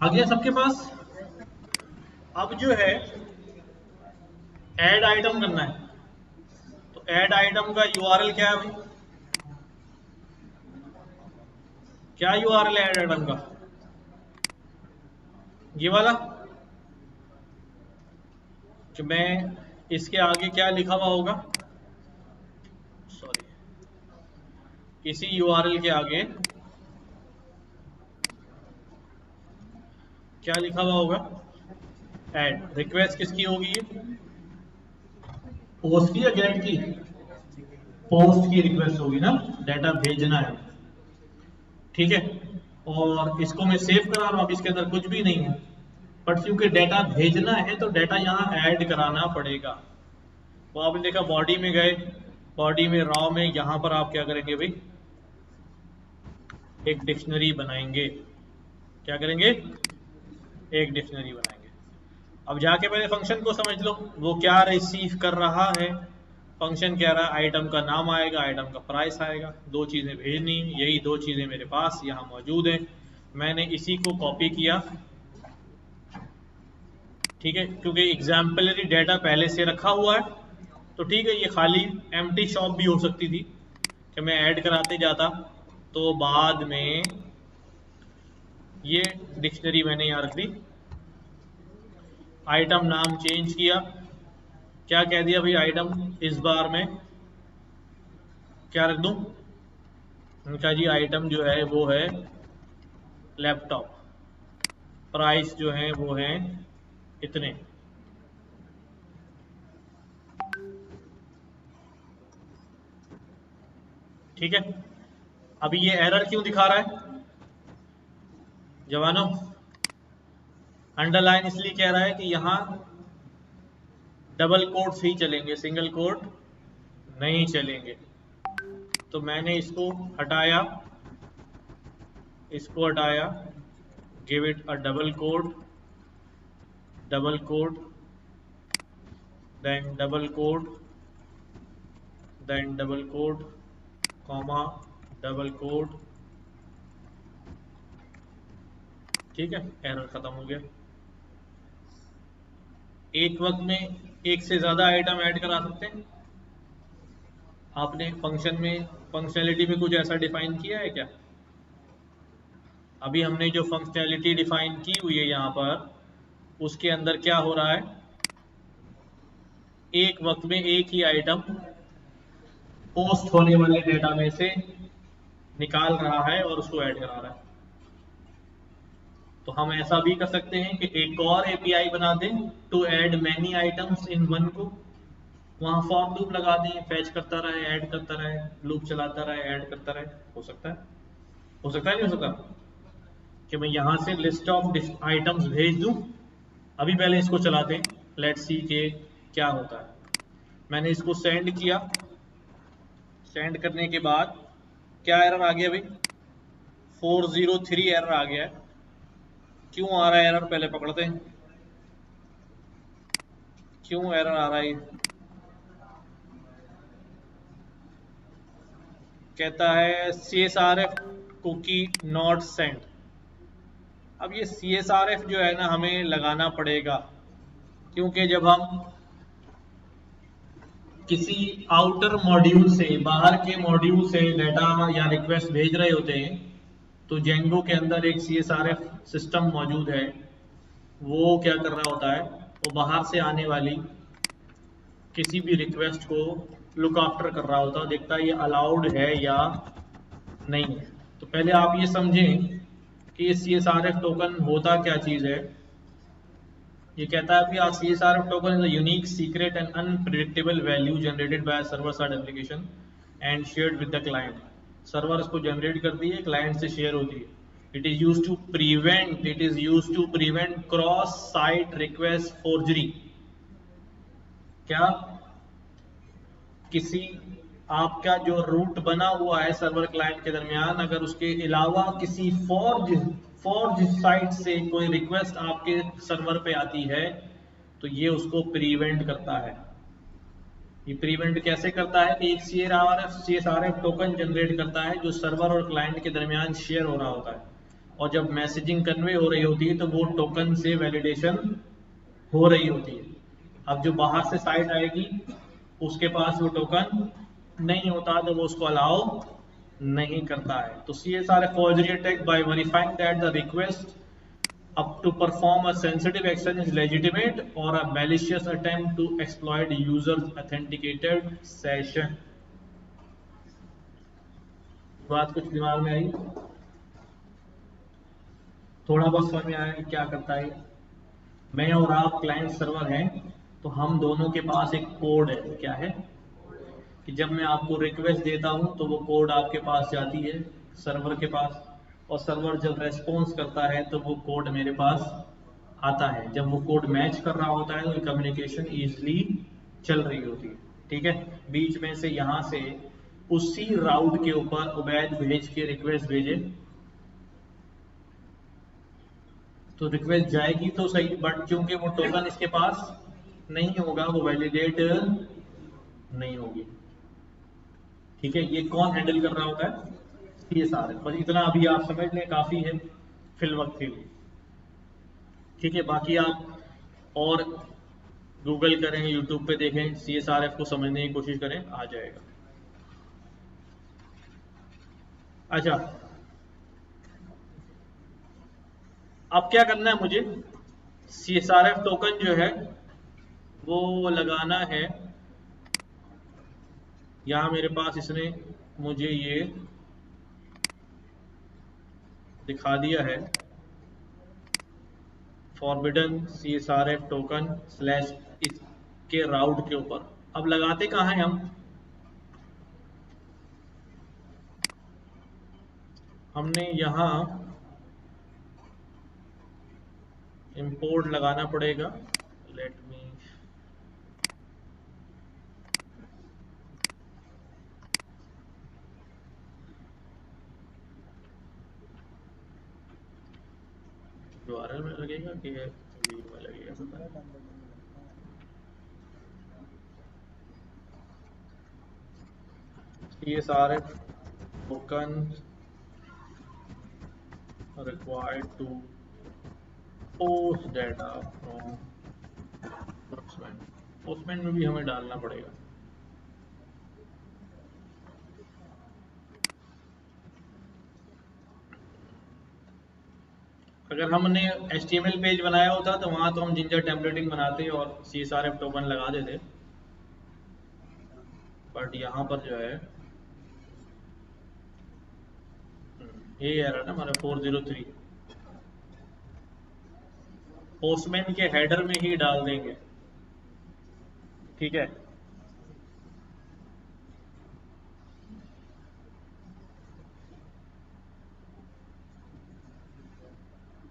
आ गया सबके पास? अब जो है ऐड आइटम करना है, तो ऐड आइटम का यूआरएल क्या है भाई? क्या यूआरएल है ऐड आइटम का? ये वाला जो मैं इसके आगे क्या लिखा हुआ होगा, सॉरी, इसी यूआरएल के आगे क्या लिखा हुआ होगा? ऐड रिक्वेस्ट किसकी होगी ये? पोस्ट की या गेट की? पोस्ट की रिक्वेस्ट होगी ना, डाटा भेजना है, ठीक है। और इसको मैं सेव करा रहा हूं, अब इसके अंदर कुछ भी नहीं है, बट क्योंकि डाटा भेजना है तो डाटा यहाँ ऐड कराना पड़ेगा। वो आपने देखा बॉडी में गए, बॉडी में रॉ में यहाँ पर आप क्या करेंगे भाई, एक डिक्शनरी बनाएंगे। क्या करेंगे? एक डिक्शनरी बनाएंगे। अब जाके पहले फंक्शन को समझ लो, वो क्या रिसीव कर रहा है। फंक्शन कह रहा है आइटम का नाम आएगा, आइटम का प्राइस आएगा, दो चीज़ें भेजनी, यही दो चीज़ें मेरे पास यहाँ मौजूद हैं। मैंने इसी को कॉपी किया, ठीक है, क्योंकि एग्जाम्पलरी डाटा पहले से रखा हुआ है, तो ठीक है, ये खाली एम्प्टी शॉप भी हो सकती थी कि मैं ऐड कराते जाता, तो बाद में ये डिक्शनरी मैंने यहाँ रख दी। आइटम नाम चेंज किया, क्या कह दिया भाई, आइटम इस बार में क्या रख दूं? उनका जी आइटम जो है वो है लैपटॉप, प्राइस जो है वो है इतने, ठीक है। अभी ये एरर क्यों दिखा रहा है जवानों? अंडरलाइन इसलिए कह रहा है कि यहाँ डबल कोट्स ही चलेंगे, सिंगल कोट नहीं चलेंगे। तो मैंने इसको हटाया, इसको हटाया, give it a double quote, double quote, then double quote, then double quote, comma, double quote, ठीक है, एरर खत्म हो गया। एक वक्त में एक से ज्यादा आइटम ऐड करा सकते हैं आपने फंक्शनैलिटी में कुछ ऐसा डिफाइन किया है क्या? अभी हमने जो फंक्शनैलिटी डिफाइन की हुई है यहाँ पर, उसके अंदर क्या हो रहा है, एक वक्त में एक ही आइटम पोस्ट होने वाले डेटा में से निकाल रहा है और उसको ऐड करा रहा है। तो हम ऐसा भी कर सकते हैं कि एक और एपीआई बना दें to add many items in one को, वहां फॉर लूप लगा दें, फैच करता रहे, ऐड करता रहे, लूप चलाता रहे, ऐड करता रहे। हो सकता है नहीं हो सकता कि मैं यहां से लिस्ट ऑफ आइटम्स भेज दूं। अभी पहले इसको चलाते हैं, लेट्स सी के क्या होता है। मैंने इसको सेंड किया, सेंड करने के बाद क्या एरर आ गया भाई? 403 एरर आ गया है। क्यों आ रहा है एरर, पहले पकड़ते हैं क्यों एरर आ रहा है। कहता है CSRF कुकी नॉट सेंड। अब ये CSRF जो है ना हमें लगाना पड़ेगा, क्योंकि जब हम किसी आउटर मॉड्यूल से, बाहर के मॉड्यूल से डेटा या रिक्वेस्ट भेज रहे होते हैं, तो जेंगो के अंदर एक CSRF सिस्टम मौजूद है। वो क्या कर रहा होता है, वो बाहर से आने वाली किसी भी रिक्वेस्ट को लुक आफ्टर कर रहा होता है, देखता है ये अलाउड है या नहीं है। तो पहले आप ये समझें कि ये CSRF टोकन होता क्या चीज है। ये कहता है कि CSRF token is a unique secret and unpredictable value generated by server side application and shared with the client. Server इसको जनरेट करती है, क्लाइंट से शेयर होती है। It is used to prevent cross site request forgery. क्या किसी आपका जो रूट बना हुआ है सर्वर क्लाइंट के दरमियान, अगर उसके अलावा किसी फॉर्ज साइट से कोई रिक्वेस्ट आपके सर्वर पे आती है, तो ये उसको प्रिवेंट करता है। ये प्रिवेंट कैसे करता है कि एक CSRF टोकन जनरेट करता है जो सर्वर और क्लाइंट के दरमियान शेयर हो रहा होता है, और जब मैसेजिंग कन्वे हो रही होती है तो वो टोकन से वैलिडेशन हो रही होती है। अब जो बाहर से साइट आएगी उसके पास वो टोकन नहीं होता, तो वो उसको अलाउ नहीं करता है। तो CSRF forgery attack by verifying that the request up to perform a sensitive action is legitimate or a malicious attempt to exploit users authenticated session। बात कुछ दिमाग में आई? थोड़ा बहुत समझ में आया कि क्या करता है। मैं और आप क्लाइंट सर्वर हैं, तो हम दोनों के पास एक कोड है। क्या है कि जब मैं आपको रिक्वेस्ट देता हूं तो वो कोड आपके पास जाती है सर्वर के पास, और सर्वर जब रेस्पॉन्स करता है तो वो कोड मेरे पास आता है। जब वो कोड मैच कर रहा होता है तो कम्युनिकेशन ईजिली चल रही होती है। ठीक है, बीच में से यहाँ से उसी राउट के ऊपर उबैद भेज के रिक्वेस्ट भेजे तो रिक्वेस्ट जाएगी तो सही, बट क्योंकि वो टोकन इसके पास नहीं होगा, वो वैलिडेट नहीं होगी। ठीक है, ये कौन हैंडल कर रहा होता है? CSRF। बस इतना अभी आप समझ लें, काफी है फिल वक्त के लिए। ठीक है, बाकी आप और गूगल करें, यूट्यूब पे देखें, CSRF को समझने की कोशिश करें, आ जाएगा। अच्छा, अब क्या करना है मुझे? CSRF टोकन जो है वो लगाना है। यहां मेरे पास इसने मुझे ये दिखा दिया है, फॉरबिडन CSRF टोकन स्लैश इसके राउट के ऊपर। अब लगाते कहाँ हैं हम? हमने यहाँ इंपोर्ट लगाना पड़ेगा। लेट मी URL में लगेगा कि व्यू में लगेगा? CSRF token required to post data from Postman। Postman में भी हमें डालना पड़ेगा। अगर हमने HTML पेज बनाया होता तो वहां तो हम जिंजर टेम्पलेटिंग बनाते और CSRF टोकन लगा देते, बट यहाँ पर जो है ये एरर ना हमारा 403 पोस्टमैन के हेडर में ही डाल देंगे, ठीक है।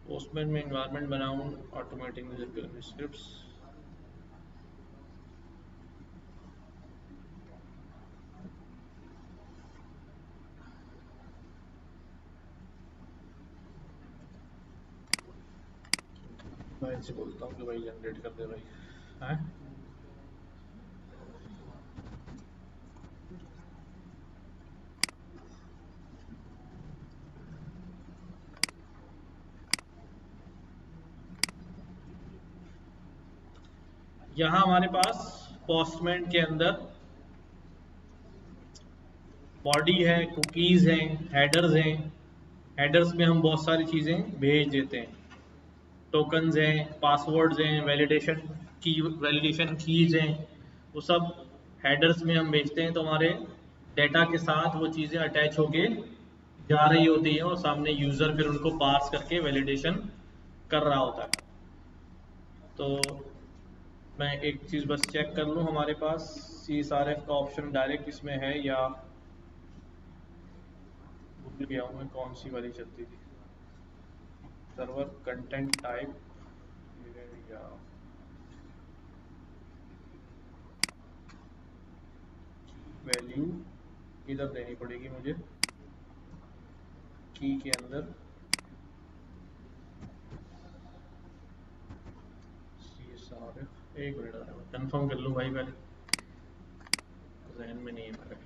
पोस्टमैन में एनवायरनमेंट बनाऊं ऑटोमेटिक स्क्रिप्ट्स, मैं इनसे बोलता हूँ कि भाई जनरेट कर दे भाई, हैं। यहाँ हमारे पास पोस्टमैन के अंदर बॉडी है, कुकीज हैं, हेडर्स हैं। हेडर्स में हम बहुत सारी चीज़ें भेज देते हैं, टोकन्स हैं, पासवर्ड्स हैं, वैलिडेशन कीज हैं, वो सब हेडर्स में हम भेजते हैं। तो हमारे डेटा के साथ वो चीज़ें अटैच होके जा रही होती हैं और सामने यूज़र फिर उनको पास करके वैलिडेशन कर रहा होता है। तो मैं एक चीज़ बस चेक कर लूँ, हमारे पास CSRF का ऑप्शन डायरेक्ट इसमें है या भूल गया हूँ मैं कौन सी वाली चलती थी, सर्वर कंटेंट टाइप या वैल्यू इधर देनी पड़ेगी मुझे, की के अंदर CSRF। एक मिनट कंफर्म कर लूँ भाई, पहले जहन में नहीं है मेरे।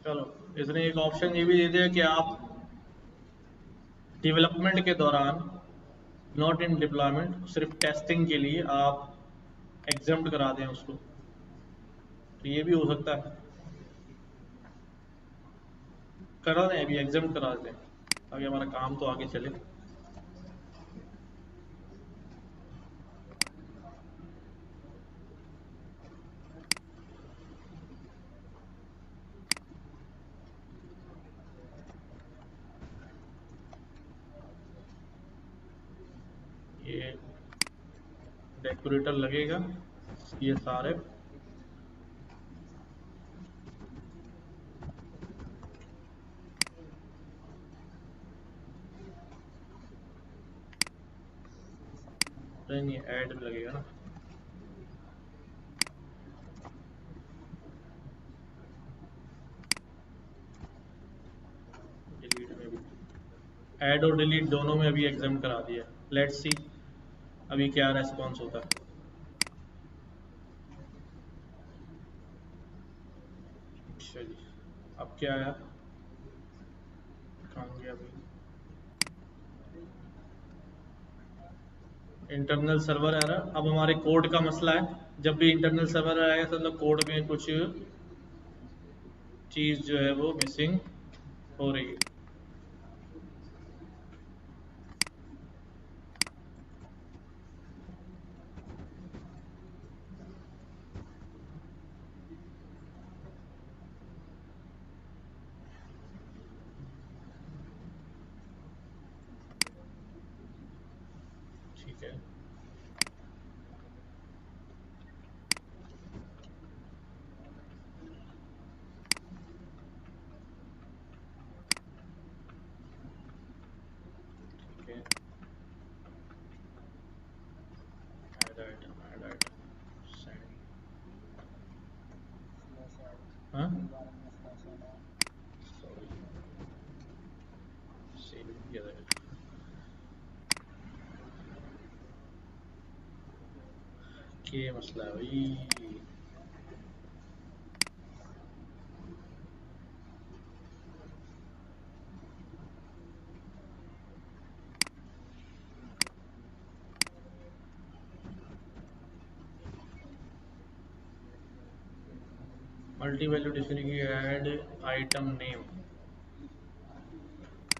चलो, इसने एक ऑप्शन ये भी दे दिया कि आप डेवलपमेंट के दौरान, नॉट इन डिप्लॉयमेंट, सिर्फ टेस्टिंग के लिए आप एग्जाम्प्ट करा दें उसको, तो ये भी हो सकता है। करा दें, अभी एग्जाम्प्ट करा दें ताकि हमारा काम तो आगे चले। ये डेकोरेटर लगेगा CSRF, नहीं ऐड लगेगा ना, डिलीट में भी, ऐड और डिलीट दोनों में अभी एग्जाम करा दिया। लेट्स सी अभी क्या रेस्पॉन्स होता है। अच्छा जी, अब क्या आया, कहाँ गया भाई, इंटरनल सर्वर एरर। अब हमारे कोड का मसला है, जब भी इंटरनल सर्वर आएगा तो मतलब कोड में कुछ चीज़ जो है वो मिसिंग हो रही है। ठीक है, ठीक है, ऐड आइटम सेंड। ये मसला है भाई। मल्टी वैल्यू डिक्शनरी की ऐड आइटम नेम,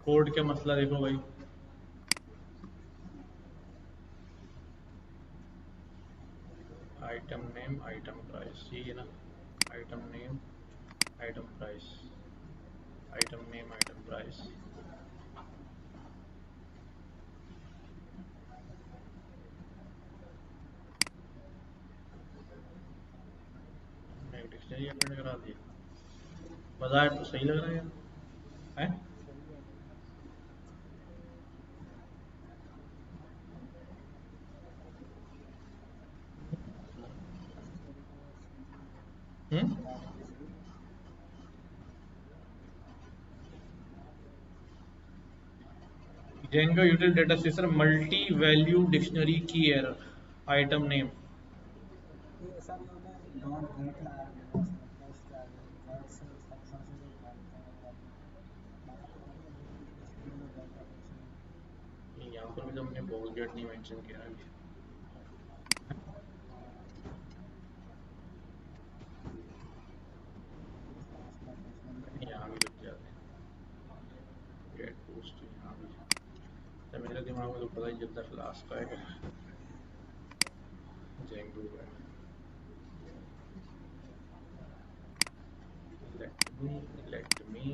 कोड क्या मसला देखो भाई। आइटम नेम आइटम प्राइस, ये है ना, item name item price, item name item price. एक डिक्शनरी अपडेट करा दी, बाजार तो सही लग रहा है यार, है? सही है। हम्म। Django util data structure multi value dictionary key error item name। ये सर मैंने डॉट गेट लगाया मैंने इसमें प्लस के आगे गेट से फंक्शन से जो जानते हैं वैल्यू बाकी तो वही है डिस्प्ले में गेट का फंक्शन है। यहाँ पर भी तो हमने बहुत गेट नहीं मेंशन किया है अभी। ये इसका मसला है इसमें नहीं यहाँ भी लग जाते हैं गेट पोस्ट, यहाँ भी। तो मेरे दिमाग में तो पता ही चलता क्लास का है जेंगू का। let me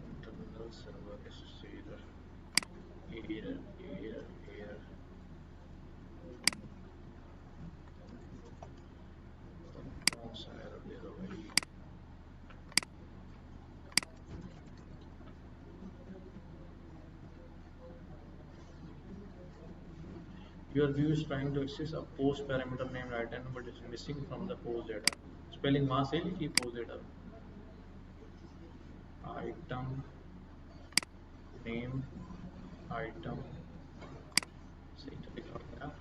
internal server error error error error, कौन सा एरर दे दो भाई। Your view is trying to access a post parameter named item but is missing from the post data। Spelling वहां से लिखी post data, item name item, सही तो लिखा होगा यार।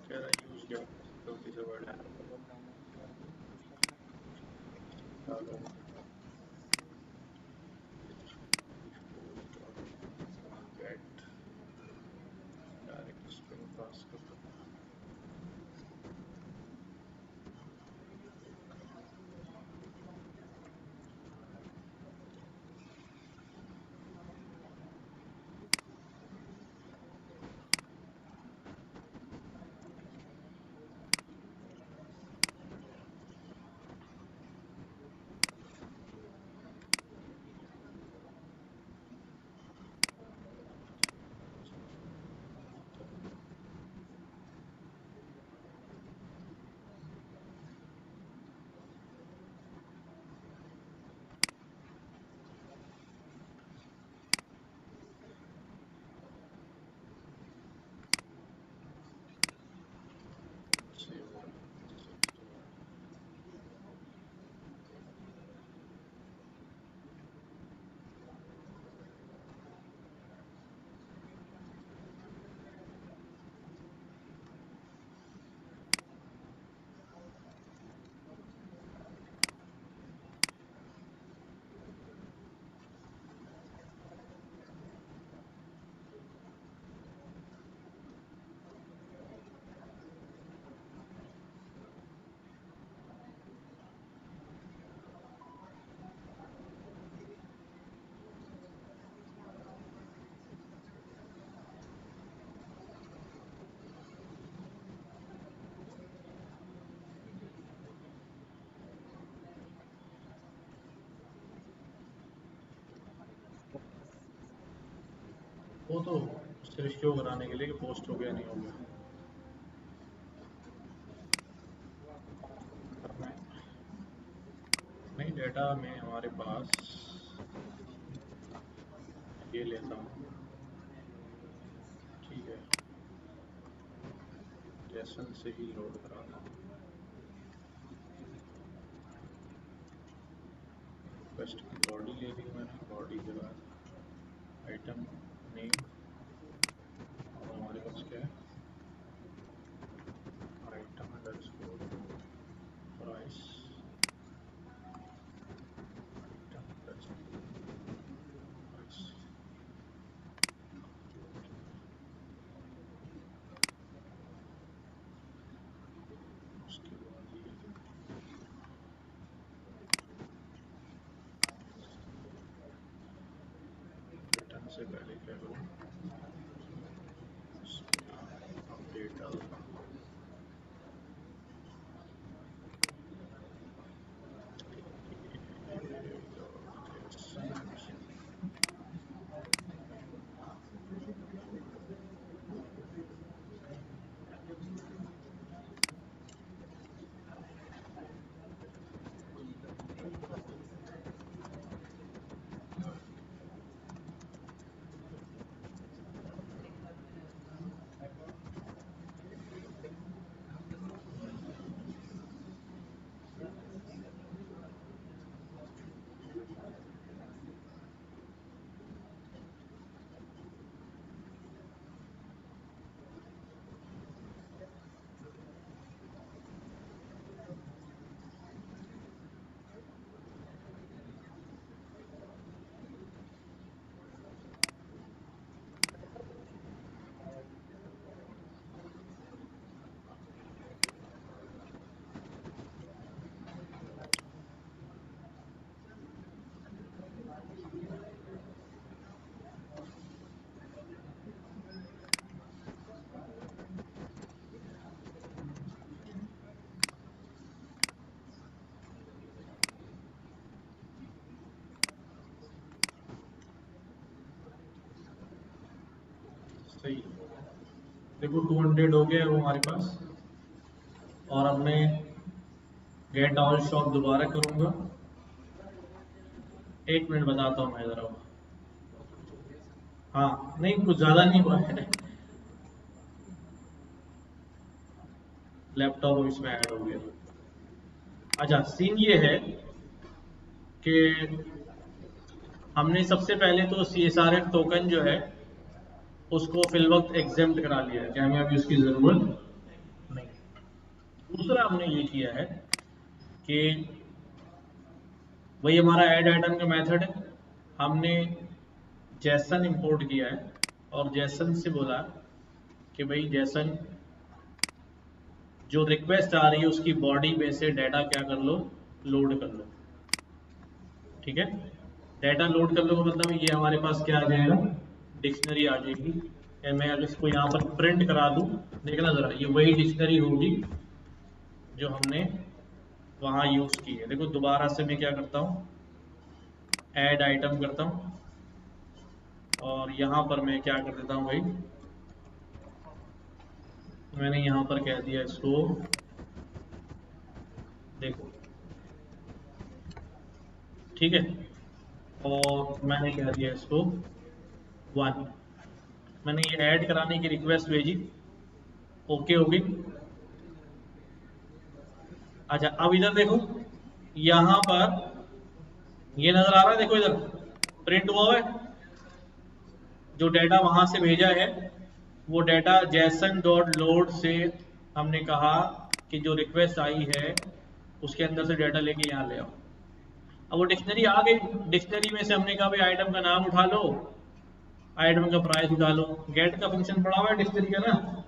कह रहा यूज किया गलती से वर्ड है। बदल जाना है यूज़ करना गेट डायरेक्ट स्ट्रिंग पास कर दो। वो तो सिर्फ शो कराने के लिए कि पोस्ट हो गया नहीं हो गया। वो आपको पास करना है। नहीं, डेटा में हमारे पास ये लेता हूँ, ठीक है, जेसन से ही लोड कराता हूँ। रिक्वेस्ट की बॉडी ले ली मैंने, बॉडी के बाद आइटम नेम, और हमारे पास क्या है, item underscore price, item underscore price. उसके बाद ये रिटर्न से पहले क्या करूँ, अपडेट डालता हूँ। सही, देखो 200 हो गया वो हमारे पास। और अब मैं गेट ऑल शॉप दोबारा करूंगा, 1 मिनट बताता हूँ मैं जरा। हाँ नहीं, कुछ ज़्यादा नहीं हुआ है, लैपटॉप इसमें ऐड हो गया। अच्छा, सीन ये है कि हमने सबसे पहले तो CSRF टोकन जो है उसको फिल वक्त एग्जेम्प्ट करा लिया है कि हमें अभी उसकी ज़रूरत नहीं। दूसरा हमने ये किया है कि वही हमारा ऐड आइटम का मेथड है, हमने जेसन इंपोर्ट किया है और जेसन से बोला कि भाई जेसन जो रिक्वेस्ट आ रही है उसकी बॉडी में से डाटा क्या कर लो, लोड कर लो। ठीक है, डाटा लोड कर लो का मतलब ये हमारे पास क्या आ जाएगा, डिक्शनरी आ जाएगी। मैं अगर इसको यहाँ पर प्रिंट करा दूँ, देखना जरा, ये वही डिक्शनरी होगी जो हमने वहाँ यूज़ की है। देखो दोबारा से मैं क्या करता हूँ, ऐड आइटम करता हूँ और यहाँ पर मैं क्या कर देता हूँ भाई, मैंने यहाँ पर कह दिया इसको, देखो ठीक है, और मैंने कह दिया इसको 1। मैंने ये ऐड कराने की रिक्वेस्ट भेजी, ओके होगी। अच्छा अब इधर देखो, यहाँ पर ये नजर आ रहा है, देखो इधर प्रिंट हुआ है जो डाटा वहां से भेजा है, वो डाटा जेसन डॉट लोड से हमने कहा कि जो रिक्वेस्ट आई है उसके अंदर से डाटा लेके यहाँ ले आओ। अब वो डिक्शनरी आ गई, डिक्शनरी में से हमने कहा भाई आइटम का नाम उठा लो, आइटम का प्राइस उठा लो। गेट का फंक्शन पड़ा हुआ है डिक्शनरी का ना,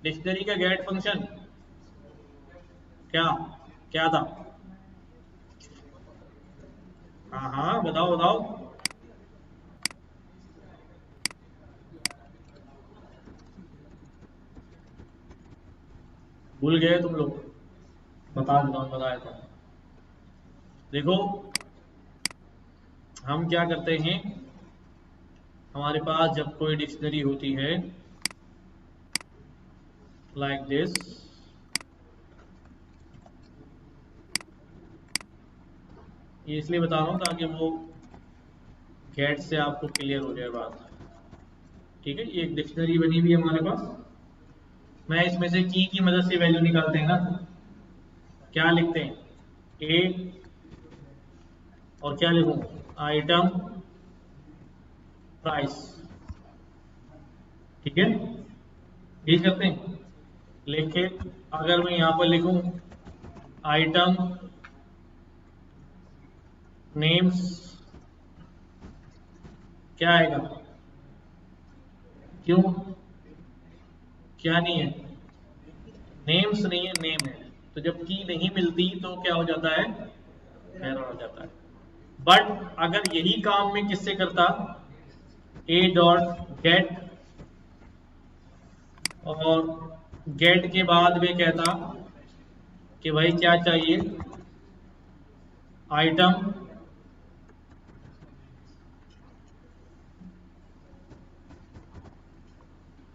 डिक्शनरी का गेट फंक्शन क्या क्या था, हाँ हाँ बताओ बताओ। भूल गए तुम लोग, बता देता हूँ, बता देता हूँ। देखो हम क्या करते हैं, हमारे पास जब कोई डिक्शनरी होती है लाइक दिस, ये इसलिए बता रहा हूँ ताकि वो गेट से आपको क्लियर हो जाए बात। ठीक है, ये एक डिक्शनरी बनी हुई है हमारे पास। मैं इसमें से की मदद से वैल्यू निकालते हैं ना, क्या लिखते हैं, ए और क्या लिखूं, आइटम प्राइस। ठीक है, ये करते हैं। लिखे, अगर मैं यहां पर लिखूं आइटम नेम्स, क्या आएगा, क्यों, क्या नहीं है, नेम्स नहीं है, नेम है। तो जब की नहीं मिलती तो क्या हो जाता है, एरर हो जाता है। बट अगर यही काम में किससे करता, ए डॉट गेट, और गेट के बाद में कहता कि भाई क्या चाहिए, आइटम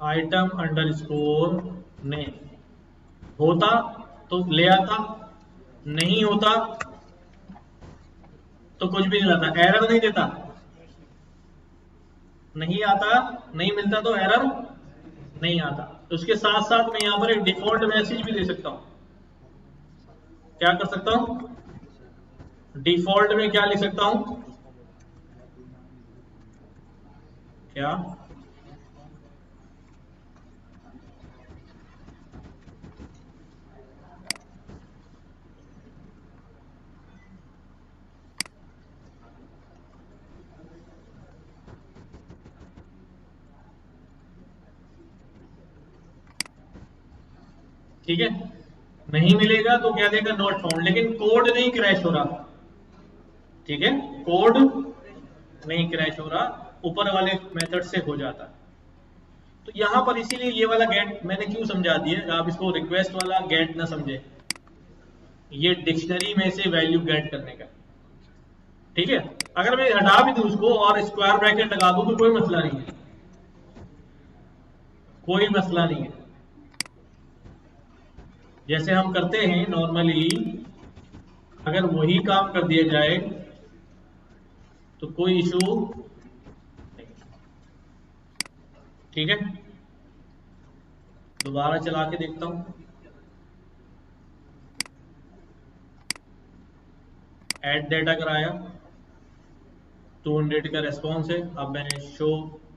आइटम अंडरस्कोर नेम, होता तो ले आता, नहीं होता तो कुछ भी नहीं लाता, एरर नहीं देता, नहीं आता, नहीं मिलता तो एरर नहीं आता। तो उसके साथ साथ मैं यहां पर एक डिफॉल्ट मैसेज भी दे सकता हूं। क्या कर सकता हूं, डिफॉल्ट में क्या लिख सकता हूं, क्या, ठीक है, नहीं मिलेगा तो क्या देगा, नॉट फाउंड, लेकिन कोड नहीं क्रैश हो रहा। ठीक है, कोड नहीं क्रैश हो रहा, ऊपर वाले मेथड से हो जाता। तो यहां पर इसीलिए ये वाला गेट मैंने क्यों समझा दिया, आप इसको रिक्वेस्ट वाला गेट ना समझे, ये डिक्शनरी में से वैल्यू गेट करने का। ठीक है, अगर मैं हटा भी दूं उसको और स्क्वायर ब्रैकेट लगा दूं तो कोई मसला नहीं है, कोई मसला नहीं है। जैसे हम करते हैं नॉर्मली, अगर वही काम कर दिया जाए तो कोई इशू नहीं। ठीक है, दोबारा चला के देखता हूं, ऐड डेटा कराया, 200 का रेस्पॉन्स है। अब मैंने शो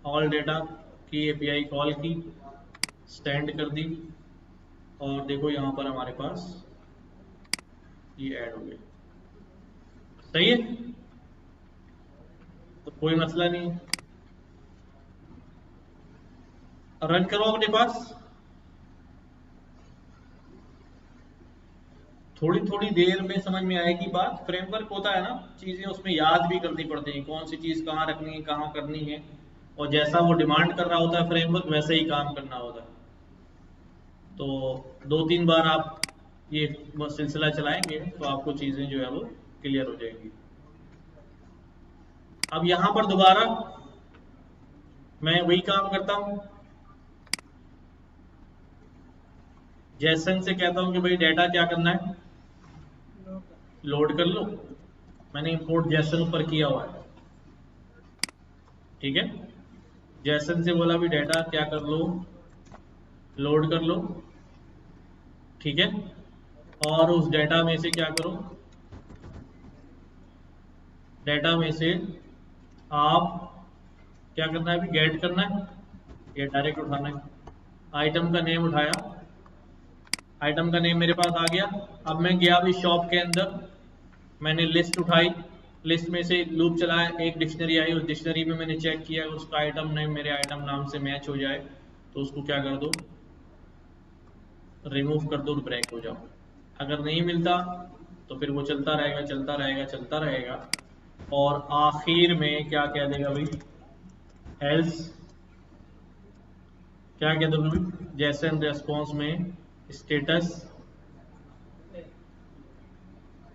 ऑल डेटा की एपीआई कॉल की, स्टैंड कर दी, और देखो यहां पर हमारे पास ये ऐड हो गया। सही है, तो कोई मसला नहीं है। रन करो अपने पास, थोड़ी थोड़ी देर में समझ में आएगी बात। फ्रेमवर्क होता है ना, चीजें उसमें याद भी करनी पड़ती हैं, कौन सी चीज कहाँ रखनी है, कहाँ करनी है, और जैसा वो डिमांड कर रहा होता है फ्रेमवर्क, वैसे ही काम करना होता है। तो 2-3 बार आप ये सिलसिला चलाएंगे तो आपको चीजें जो है वो क्लियर हो जाएंगी। अब यहां पर दोबारा मैं वही काम करता हूं, जैसन से कहता हूं कि भाई डेटा क्या करना है, लोड कर लो। मैंने इंपोर्ट जैसन ऊपर किया हुआ है। ठीक है, जैसन से बोला भी डेटा क्या कर लो, लोड कर लो। ठीक है, और उस डेटा में से क्या करो, डेटा में से आप क्या करना है, अभी गेट करना है या डायरेक्ट उठाना है। आइटम का नेम उठाया, आइटम का नेम मेरे पास आ गया। अब मैं गया अभी शॉप के अंदर, मैंने लिस्ट उठाई, लिस्ट में से लूप चलाया, एक डिक्शनरी आई, उस डिक्शनरी में मैंने चेक किया उसका आइटम नेम मेरे आइटम नाम से मैच हो जाए तो उसको क्या कर दो, रिमूव कर दो, ब्रेक हो जाओ। अगर नहीं मिलता तो फिर वो चलता रहेगा चलता रहेगा चलता रहेगा, और आखिर में क्या कह देगा भाई, एल्स क्या कह दो भाई, जैसे रेस्पॉन्स में स्टेटस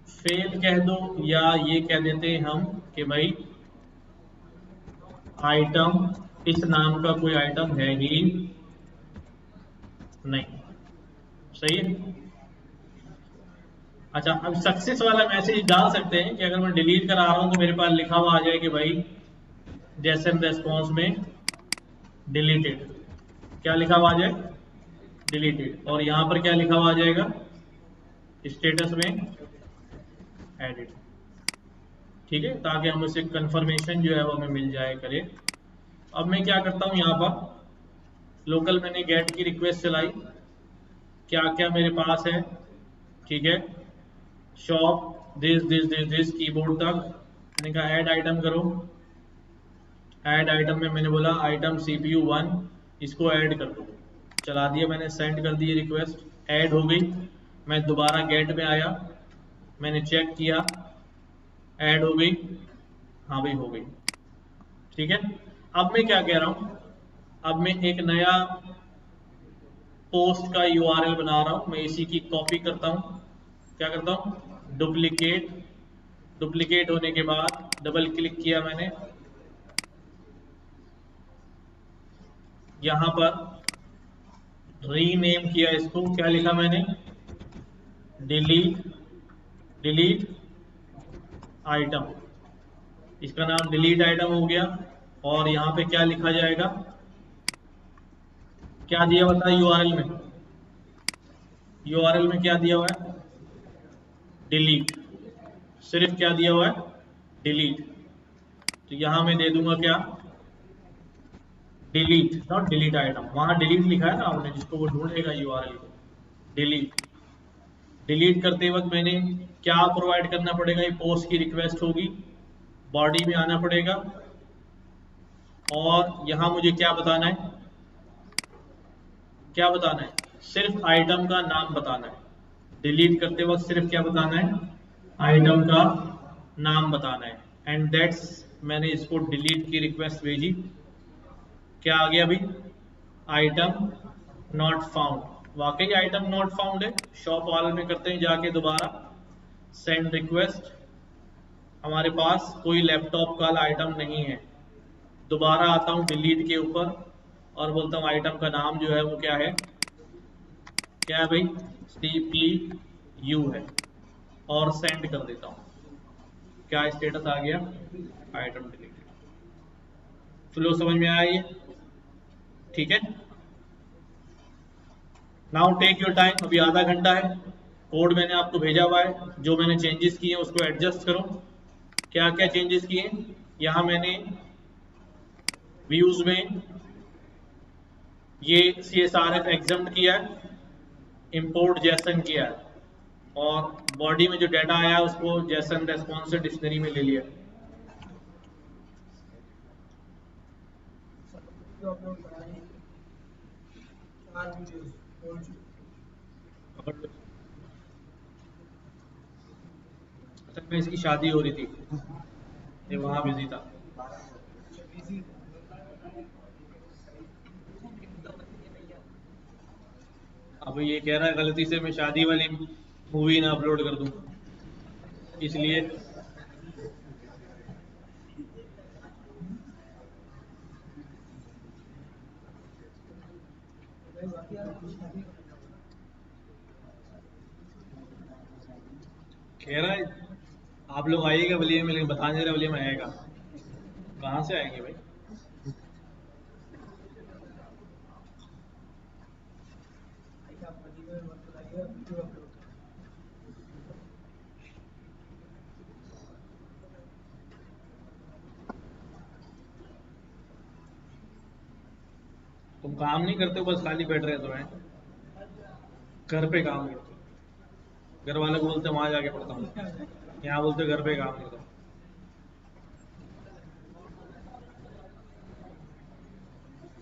फेल कह दो, या ये कह देते हैं हम कि भाई आइटम, इस नाम का कोई आइटम है ही नहीं। सही है। अच्छा, अब सक्सेस वाला मैसेज डाल सकते हैं कि अगर मैं डिलीट करा रहा हूं तो मेरे पास लिखा हुआ आ जाए कि भाई जेसन रेस्पॉन्स में डिलीटेड, क्या लिखा हुआ आ जाए, डिलीटेड, और यहां पर क्या लिखा हुआ आ जाएगा, स्टेटस में एडिट। ठीक है, ताकि हम उसे कंफर्मेशन जो है वो हमें मिल जाए करे। अब मैं क्या करता हूं, यहाँ पर लोकल मैंने गेट की रिक्वेस्ट चलाई, क्या क्या मेरे पास है, ठीक है, shop this this this this keyboard तक, मैंने कहा ऐड आइटम करो। ऐड आइटम में मैंने बोला आइटम CPU 1, इसको ऐड कर दो, चला दिया मैंने, सेंड कर दिया रिक्वेस्ट, ऐड हो गई। मैं दोबारा गेट में आया, मैंने चेक किया, ऐड हो गई, हाँ भाई हो गई। ठीक है, अब मैं क्या कह रहा हूं, अब मैं एक नया पोस्ट का URL बना रहा हूं, मैं इसी की कॉपी करता हूं, क्या करता हूं, डुप्लीकेट, डुप्लीकेट होने के बाद डबल क्लिक किया मैंने, यहां पर रीनेम किया इसको, क्या लिखा मैंने, डिलीट, डिलीट आइटम, इसका नाम डिलीट आइटम हो गया। और यहां पे क्या लिखा जाएगा, क्या दिया हुआ था यूआरएल में, यूआरएल में क्या दिया हुआ है, डिलीट, सिर्फ क्या दिया हुआ है, डिलीट। तो यहां मैं दे दूंगा क्या, डिलीट, नॉट डिलीट आइटम, वहां डिलीट लिखा है ना आपने, जिसको वो ढूंढेगा यूआरएल को, डिलीट। डिलीट करते वक्त मैंने क्या प्रोवाइड करना पड़ेगा, ये पोस्ट की रिक्वेस्ट होगी, बॉडी में आना पड़ेगा, और यहां मुझे क्या बताना है, क्या बताना है, सिर्फ आइटम का नाम बताना है। डिलीट करते वक्त सिर्फ क्या बताना है, आइटम का नाम बताना है। एंड दैट्स, मैंने इसको डिलीट की रिक्वेस्ट भेजी, क्या आ गया अभी, आइटम नॉट फाउंड, वाकई आइटम नॉट फाउंड है। शॉप ऑल में करते हैं जाके दोबारा, सेंड रिक्वेस्ट, हमारे पास कोई लैपटॉप का आइटम नहीं है। दोबारा आता हूं डिलीट के ऊपर और बोलता हूं आइटम का नाम जो है वो क्या है, क्या है भाई, CPU है, और सेंड कर देता हूं, क्या स्टेटस आ गया, आइटम डिलीटेड। फ्लो समझ में आया ये, ठीक है। नाउ टेक योर टाइम, अभी आधा घंटा है, कोड मैंने आपको भेजा हुआ है, जो मैंने चेंजेस किए उसको एडजस्ट करो। क्या क्या चेंजेस किए, यहां मैंने व्यूज में ये CSRF एग्जम्प्ट किया है, इंपोर्ट जैसन किया है, और बॉडी में जो डाटा आया है उसको जैसन रेस्पॉन्स से डिक्शनरी में ले लिया। असल में इसकी शादी हो रही थी, ये वहां बिजी था। अब ये कह रहा है गलती से मैं शादी वाली मूवी ना अपलोड कर दूं, इसलिए कह रहा है आप लोग आइएगा वलीमे में, लेकिन बता नहीं रहा वलीमे आएगा, कहाँ से आएंगे भाई। तुम काम नहीं करते हो, बस खाली बैठ रहे तो हैं, घर पे काम करते हो। घर वाले को बोलते वहां जाके पढ़ता हूँ, यहाँ बोलते घर पे काम करता हूँ।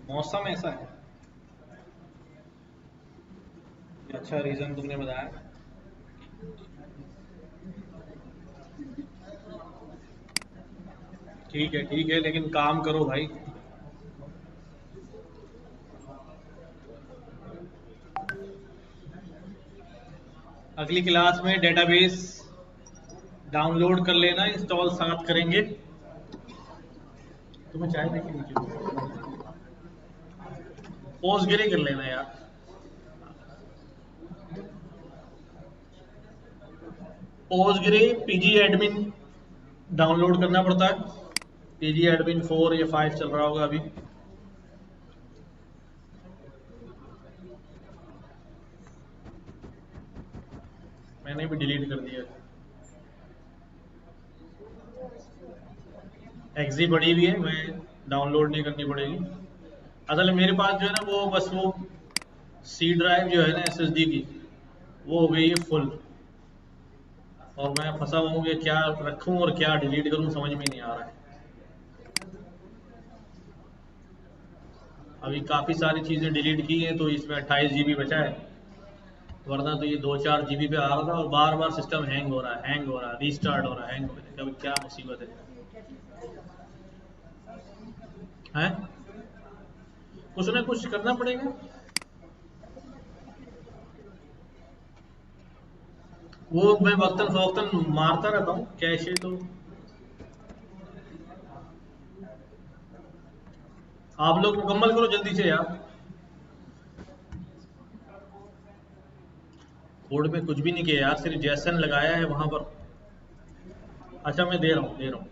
मौसम ऐसा है, अच्छा रीजन तुमने बताया। ठीक है, लेकिन काम करो भाई। अगली क्लास में डेटाबेस डाउनलोड कर लेना, इंस्टॉल साथ करेंगे। तुम्हें चाय देखी नीचे, पोस्टग्रे कर लेना यार, पोस्टग्रे PG एडमिन डाउनलोड करना पड़ता है, पीजी एडमिन 4 या 5 चल रहा होगा अभी। मैंने भी डिलीट कर दिया। एक्जी पड़ी हुई है, मैं डाउनलोड नहीं करनी पड़ेगी। असल में मेरे पास जो है ना वो बस वो सी ड्राइव जो है ना एसएसडी की वो हो गई है फुल, और मैं फंसा हुआ हूँ कि क्या रखूँ और क्या डिलीट करूँ, समझ में नहीं आ रहा है। अभी काफ़ी सारी चीज़ें डिलीट की हैं तो इसमें 28 GB बचा है, वरना तो ये 2-4 GB पे आ रहा था और बार बार सिस्टम हैंग हो रहा है, हैंग हो रहा है, रीस्टार्ट हो रहा है, हैंग हो रहा है। कभी क्या मुसीबत है? कुछ ना कुछ करना पड़ेगा। वो मैं वक्तन फवक्तन मारता रहता हूँ कैशे तो। आप लोग मुकम्मल करो जल्दी से यार। कोड में कुछ भी नहीं किया यार, सिर्फ जैसन लगाया है वहां पर। अच्छा मैं दे रहा हूँ, दे रहा हूँ,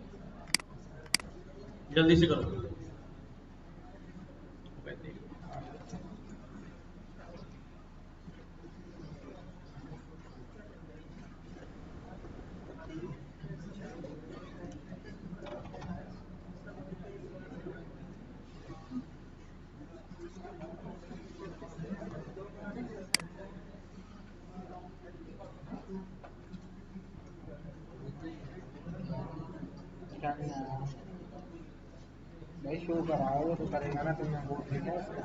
जल्दी से करो। क्या नहीं आया भाई, शो कर रहा है वो तो करेगा ना, तुमने वो देखा उसका?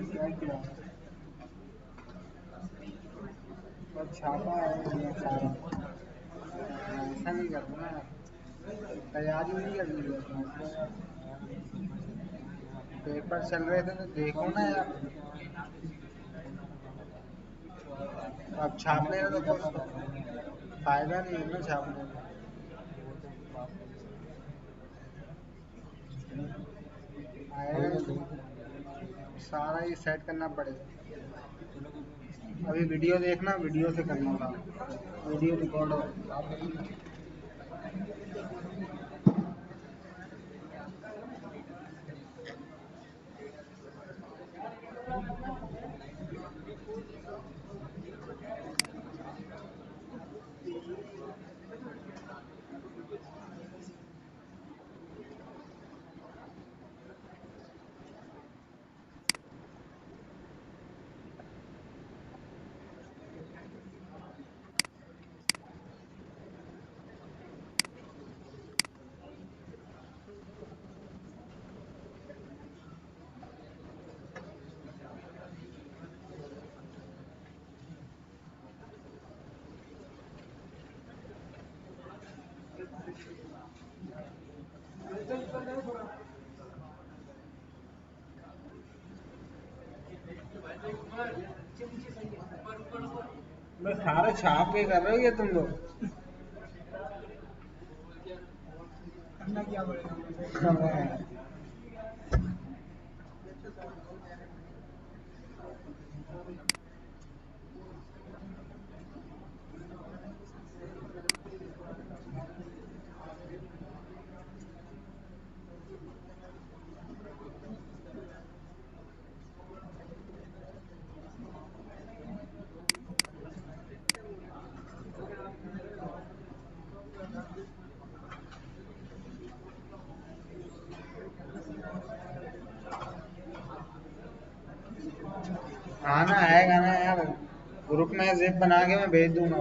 क्या किया बस छापा है ये सारा। ऐसा नहीं करना यार, तैयारी नहीं करनी है अपना। पेपर चल रहे थे तो देखो ना यार, अब छापने में तो कुछ फायदा नहीं है ना छापने में। आएगा तो सारा ही सेट करना पड़ेगा। अभी वीडियो देखना, वीडियो से करना था, वीडियो रिकॉर्ड हो। मैं सारे छाप के कर रहे हो ये तुम लोग? करना क्या पड़ेगा मुझे? हाँ। आना आएगा ना यार, ग्रुप में जिप बना के मैं भेज दूंगा,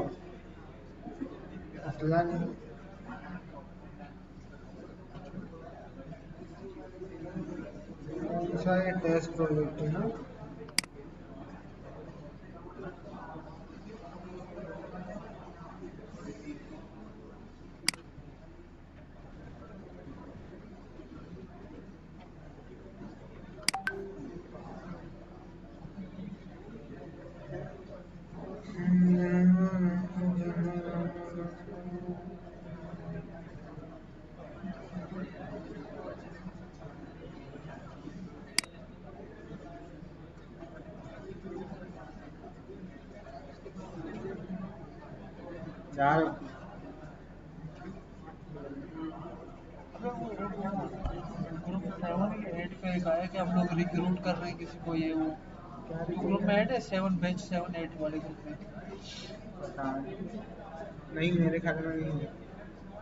मसला नहीं। कौन सा ये टेस्ट प्रोजेक्ट है ना? यार अबे वो ग्रुप 7 के हेड पे एक आया कि हम लोग रिक्रूट कर रहे हैं किसी को, ये वो क्या तो ग्रुप में ऐड है 7 बेंच 7 8 वाले ग्रुप में। पता नहीं, मेरे ख्याल में नहीं है।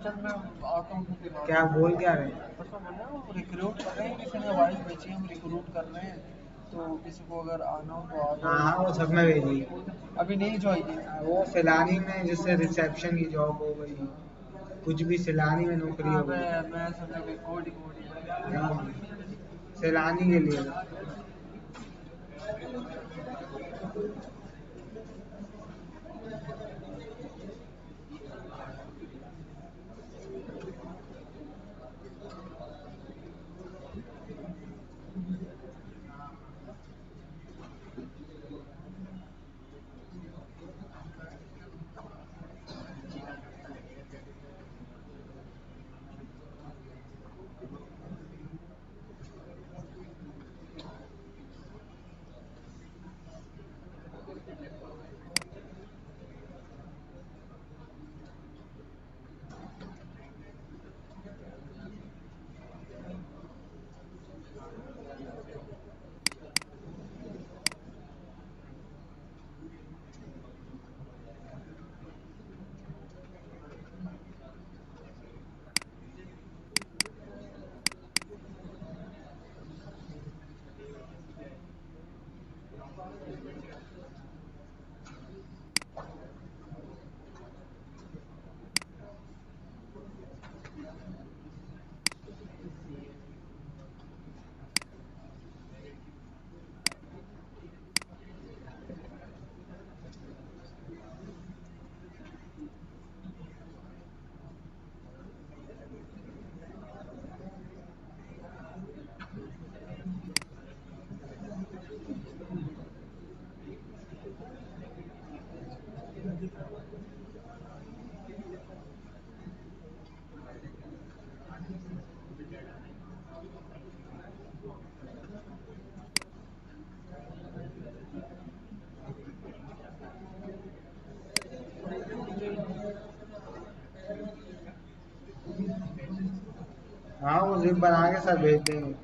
चल मैं आता हूँ फिर बात। क्या बोल क्या रहे हैं? बस मैं बोल रहा हूँ रिक्रूट कर रहे हैं, किसी ने वाइस बेची, हम रिक्रूट कर रहे हैं, तो किसी को अगर आना हो तो आ हाँ हाँ, वो जाओ। सब में भेजी। अभी नहीं ज्वाइन की। वो फिलानी में जिससे रिसेप्शन की जॉब हो गई, कुछ भी सिलानी में नौकरी हाँ हो गई। मैं समझा कोई कोडिंग वोडिंग। हाँ, सैलानी के लिए। हाँ, वो जिप बना के सर भेज देंगे।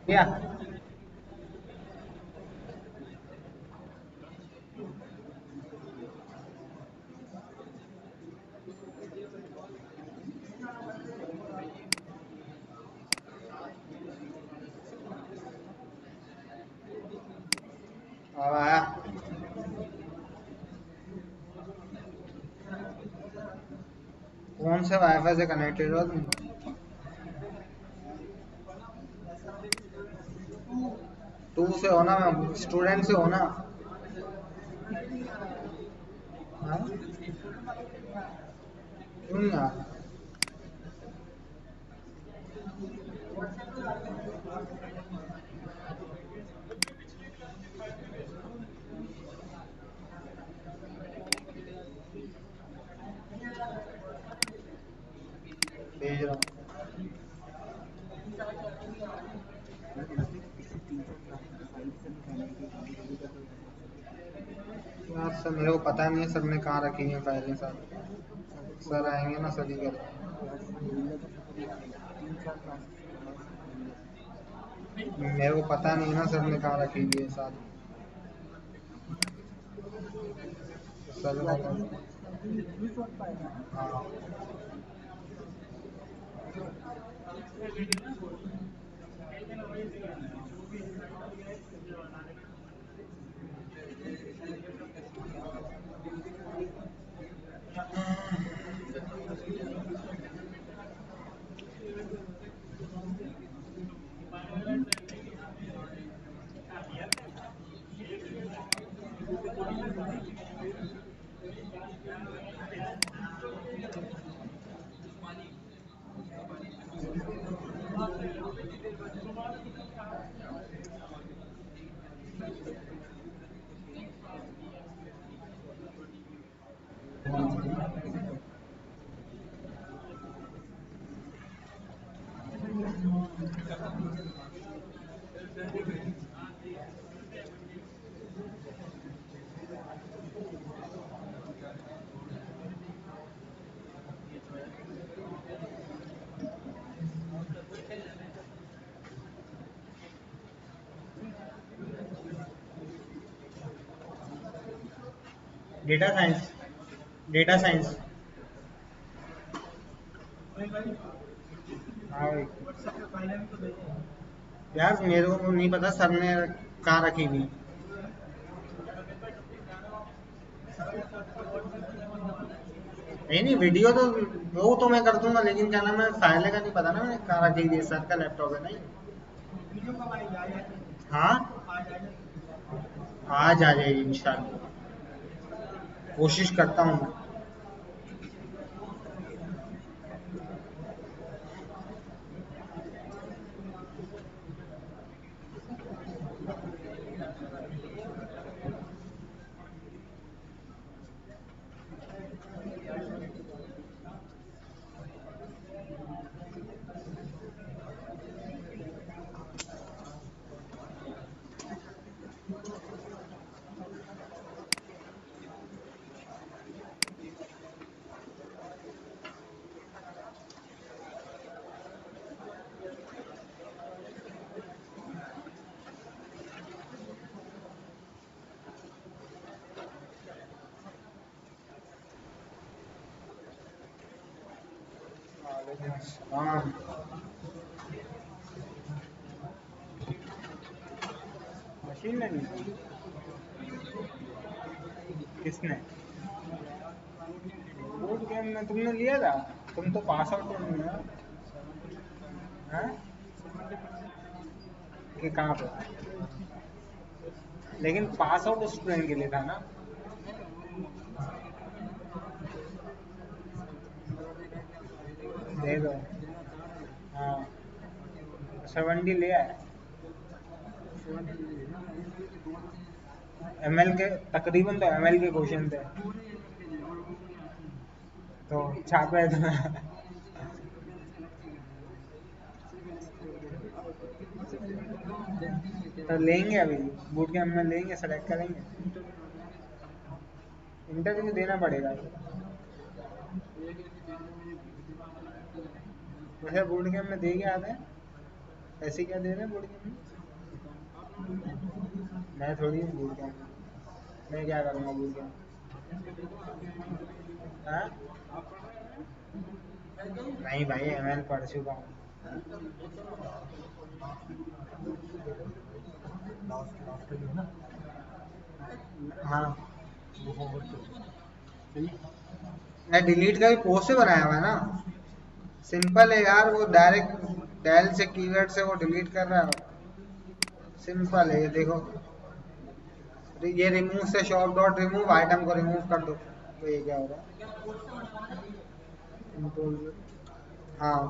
क्या? अब आया। कौन से वाईफाई से कनेक्टेड हो तुम? 2 से हो ना, स्टूडेंट से हो ना? हाँ? क्यों नहीं आ रहा? भेज रहा हूँ। यार सर, मेरे को पता नहीं है सर ने कहाँ रखी है फाइलें सर। सर आएंगे ना, सर ही करेंगे। मेरे को पता नहीं ना सर ने कहाँ रखी हुई है सारी। सर हाँ। Data science, data science. हाँ भाई यार मेरे को नहीं पता सर ने कहाँ रखी हुई। नहीं नहीं वीडियो तो वो तो मैं कर दूंगा, लेकिन क्या नाम है फाइल का नहीं पता ना मैंने कहाँ रखी हुई है। सर का लैपटॉप है नहीं। हाँ आज आ जाएगी इंशाल्लाह, कोशिश करता हूँ मैं। हाँ मशीन लर्निंग किसने? बोर्ड गेम में तुमने लिया था? तुम तो पास आउट नहीं हो। हाँ कि कहाँ पे? लेकिन पास आउट स्टूडेंट के लिए था ना। दे दो। हाँ 70 लिया है। एमएल के तकरीबन तो एमएल के क्वेश्चन थे तो छापे थे। तो लेंगे अभी बूट कैंप में लेंगे, सेलेक्ट करेंगे। इंटरव्यू देना पड़ेगा। वैसे बूट कैंप में दे के आते हैं, ऐसे क्या दे रहे हैं बूट कैंप में? मैं थोड़ी हूँ बूट कैंप में, मैं क्या करूँगा बूट कैंप? हाँ नहीं भाई एमएल पढ़ चुका हूँ। हाँ मैं डिलीट का भी पोस्ट से बनाया हुआ है ना। सिंपल है यार, वो डायरेक्ट डेल से कीवर्ड से वो डिलीट कर रहा है। सिंपल है ये देखो, ये रिमूव से शॉप डॉट रिमूव आइटम को रिमूव कर दो तो ये क्या होगा? हाँ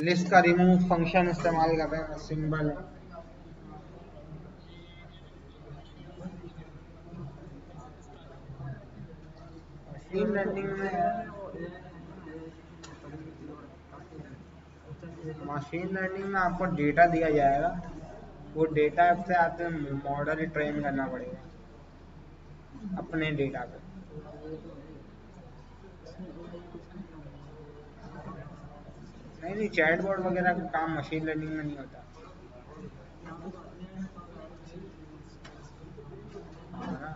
लिस्ट का रिमूव फंक्शन इस्तेमाल कर रहे हैं, सिंबल है। मशीन लर्निंग में, मशीन लर्निंग में आपको डेटा दिया जाएगा, वो डेटा से आपको मॉडल ट्रेन करना पड़ेगा अपने डेटा पे। नहीं नहीं चैटबॉट वगैरह का काम मशीन लर्निंग में नहीं होता है ना।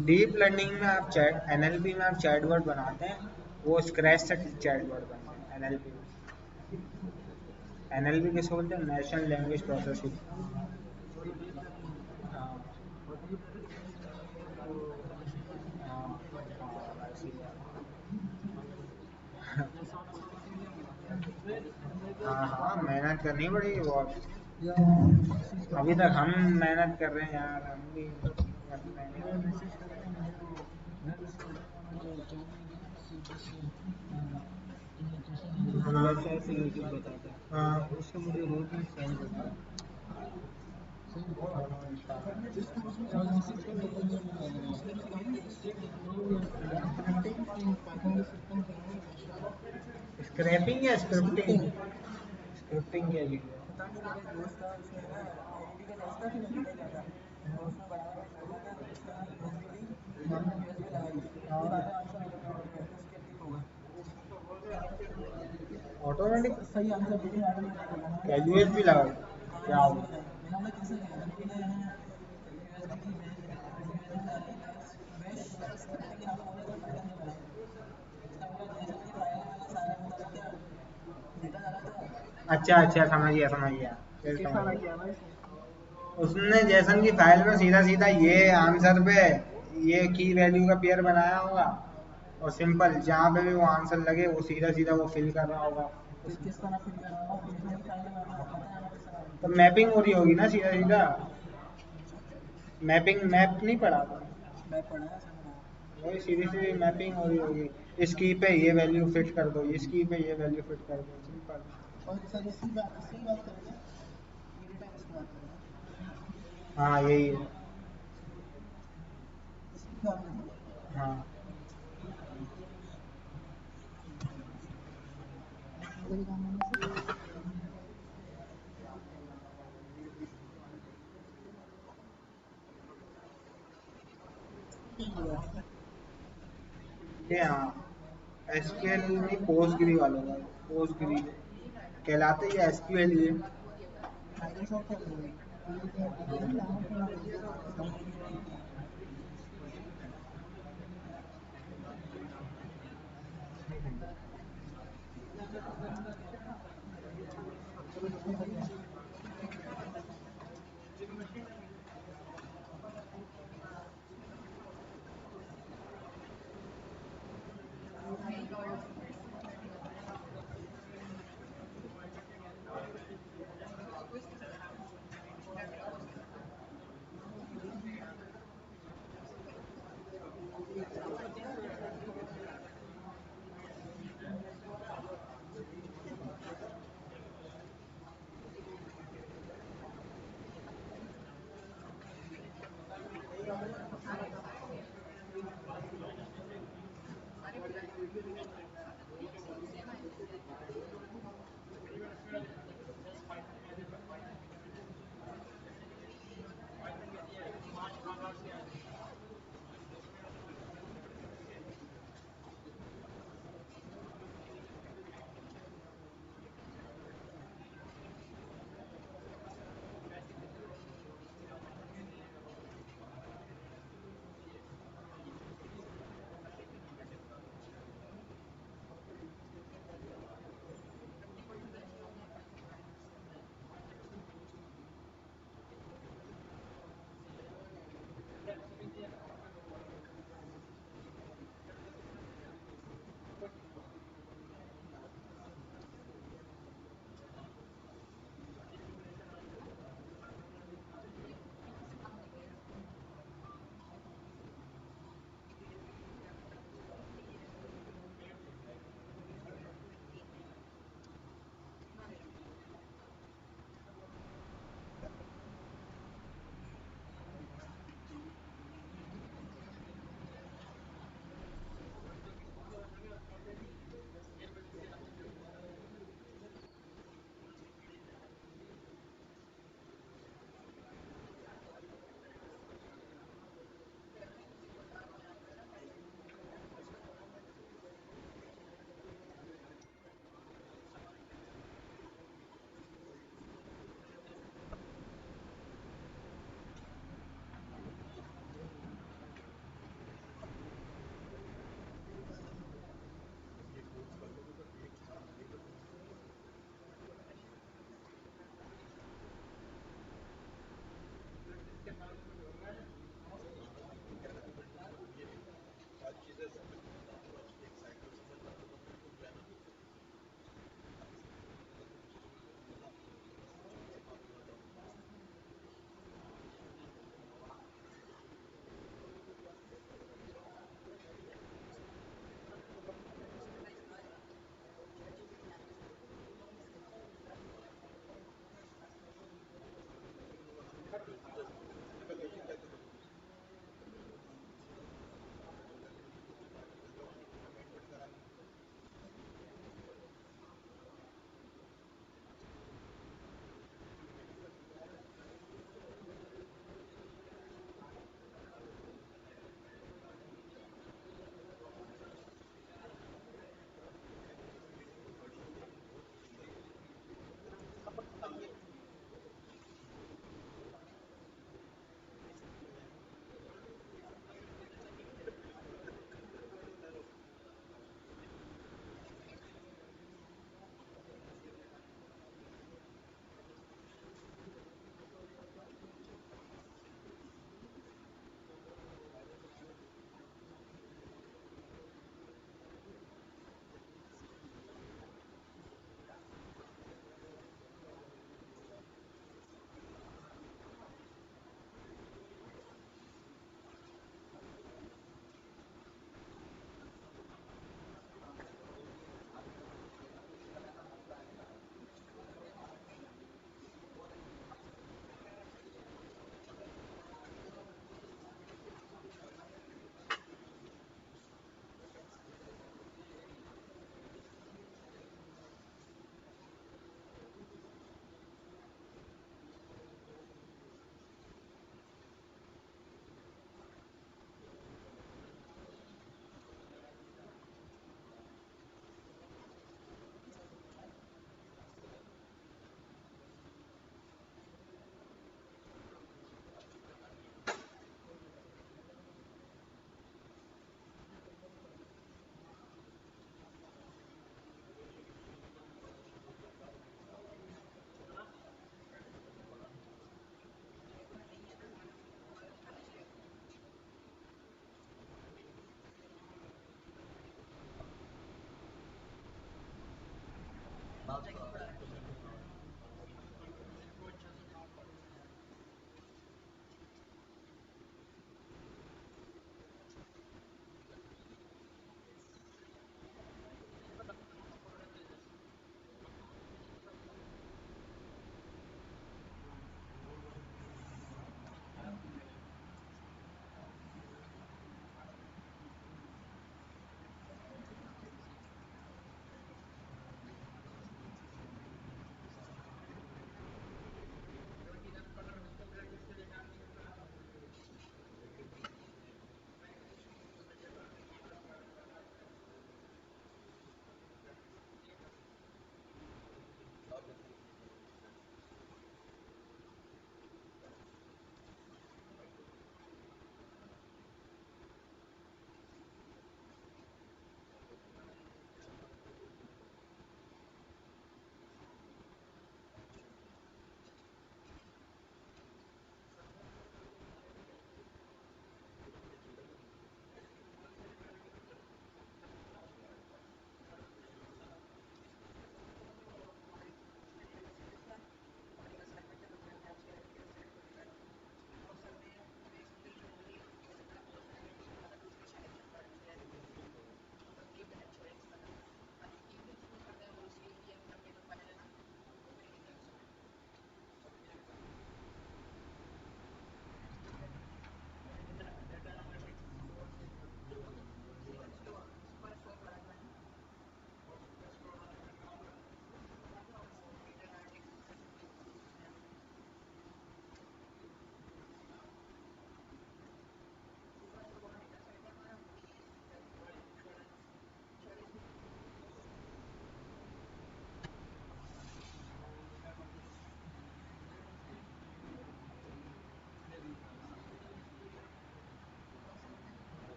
डीप लर्निंग में आप चैट, एनएलपी में आप चैटबॉट बनाते हैं, वो स्क्रैच से चैटबॉट बनते हैं एनएलपी में। एनएलपी किसको बोलते हैं? National language processing. हाँ हाँ हाँ ऐसी है। हाँ हाँ मेहनत करनी पड़ेगी बहुत। अभी तक हम मेहनत कर रहे हैं यार, हम भी कर रहे हैं। वेबसाइट से यूट्यूब बताता है। हाँ उससे मुझे रोज में सेंड करता है। स्क्रैपिंग या स्क्रिप्टिंग? स्क्रिप्टिंग क्या चीज़ है? पता नहीं, मेरे दोस्त का उसने ना एडिटिंग का टेस्ट था, फिर एडिटिंग कर था, तो उसमें बराबर में उसका यूएसबी ली, यूएसबी लगाई, फिर बाद में आंसर उसके टिक होगा, ऑटोमेटिक सही आंसर दे दिया ऑटोमेटिक होगा। क्या यूएसबी लगा? क्या हाँ, हो? यूएसबी लगाई, मैंने बोला कैसे लगाया, तो बोला यूएसबी ली, यूएसबी डाली, बैश स्क्रिप्टिंग के नाम से पाइथन में बनाई, उसका बोला जैसे मेरी फाइल में सारा वो डाला था, डेटा डाला था। अच्छा अच्छा, समझ गया समझ गया, फिर किस समझ वाला गया। किया भाई इसने? उसने जैसन की फाइल में सीधा सीधा ये आंसर पे ये की वैल्यू का पेयर बनाया होगा, और सिंपल जहाँ पे भी वो आंसर लगे वो सीधा सीधा वो फिल कर रहा होगा। तो किस तरह फिल कर रहा हूँ, जितने भी फाइल में पता है हमें किस तरह तो बनती मैपिंग हो रही होगी ना सीधा सीधा। है। मैपिंग, मैप नहीं पढ़ा था? मैं पढ़ा है, समझ वही सीधी सीधी मैपिंग हो रही होगी। इस की पे ये वैल्यू फिट कर दो, इस की पे ये वैल्यू फिट कर दो, सिंपल। और सर इसी की बात करेंगे, ईडी टाइम इसकी बात करेंगे, हाँ यही है। इसी की बात करेंगे। हाँ मेरे काम में से ये, हाँ एसक्यूएल नहीं, पोस्टग्री वालों का, पोस्टग्री कहलाते ही एसक्यूएल ये। माइक्रोसॉफ्ट का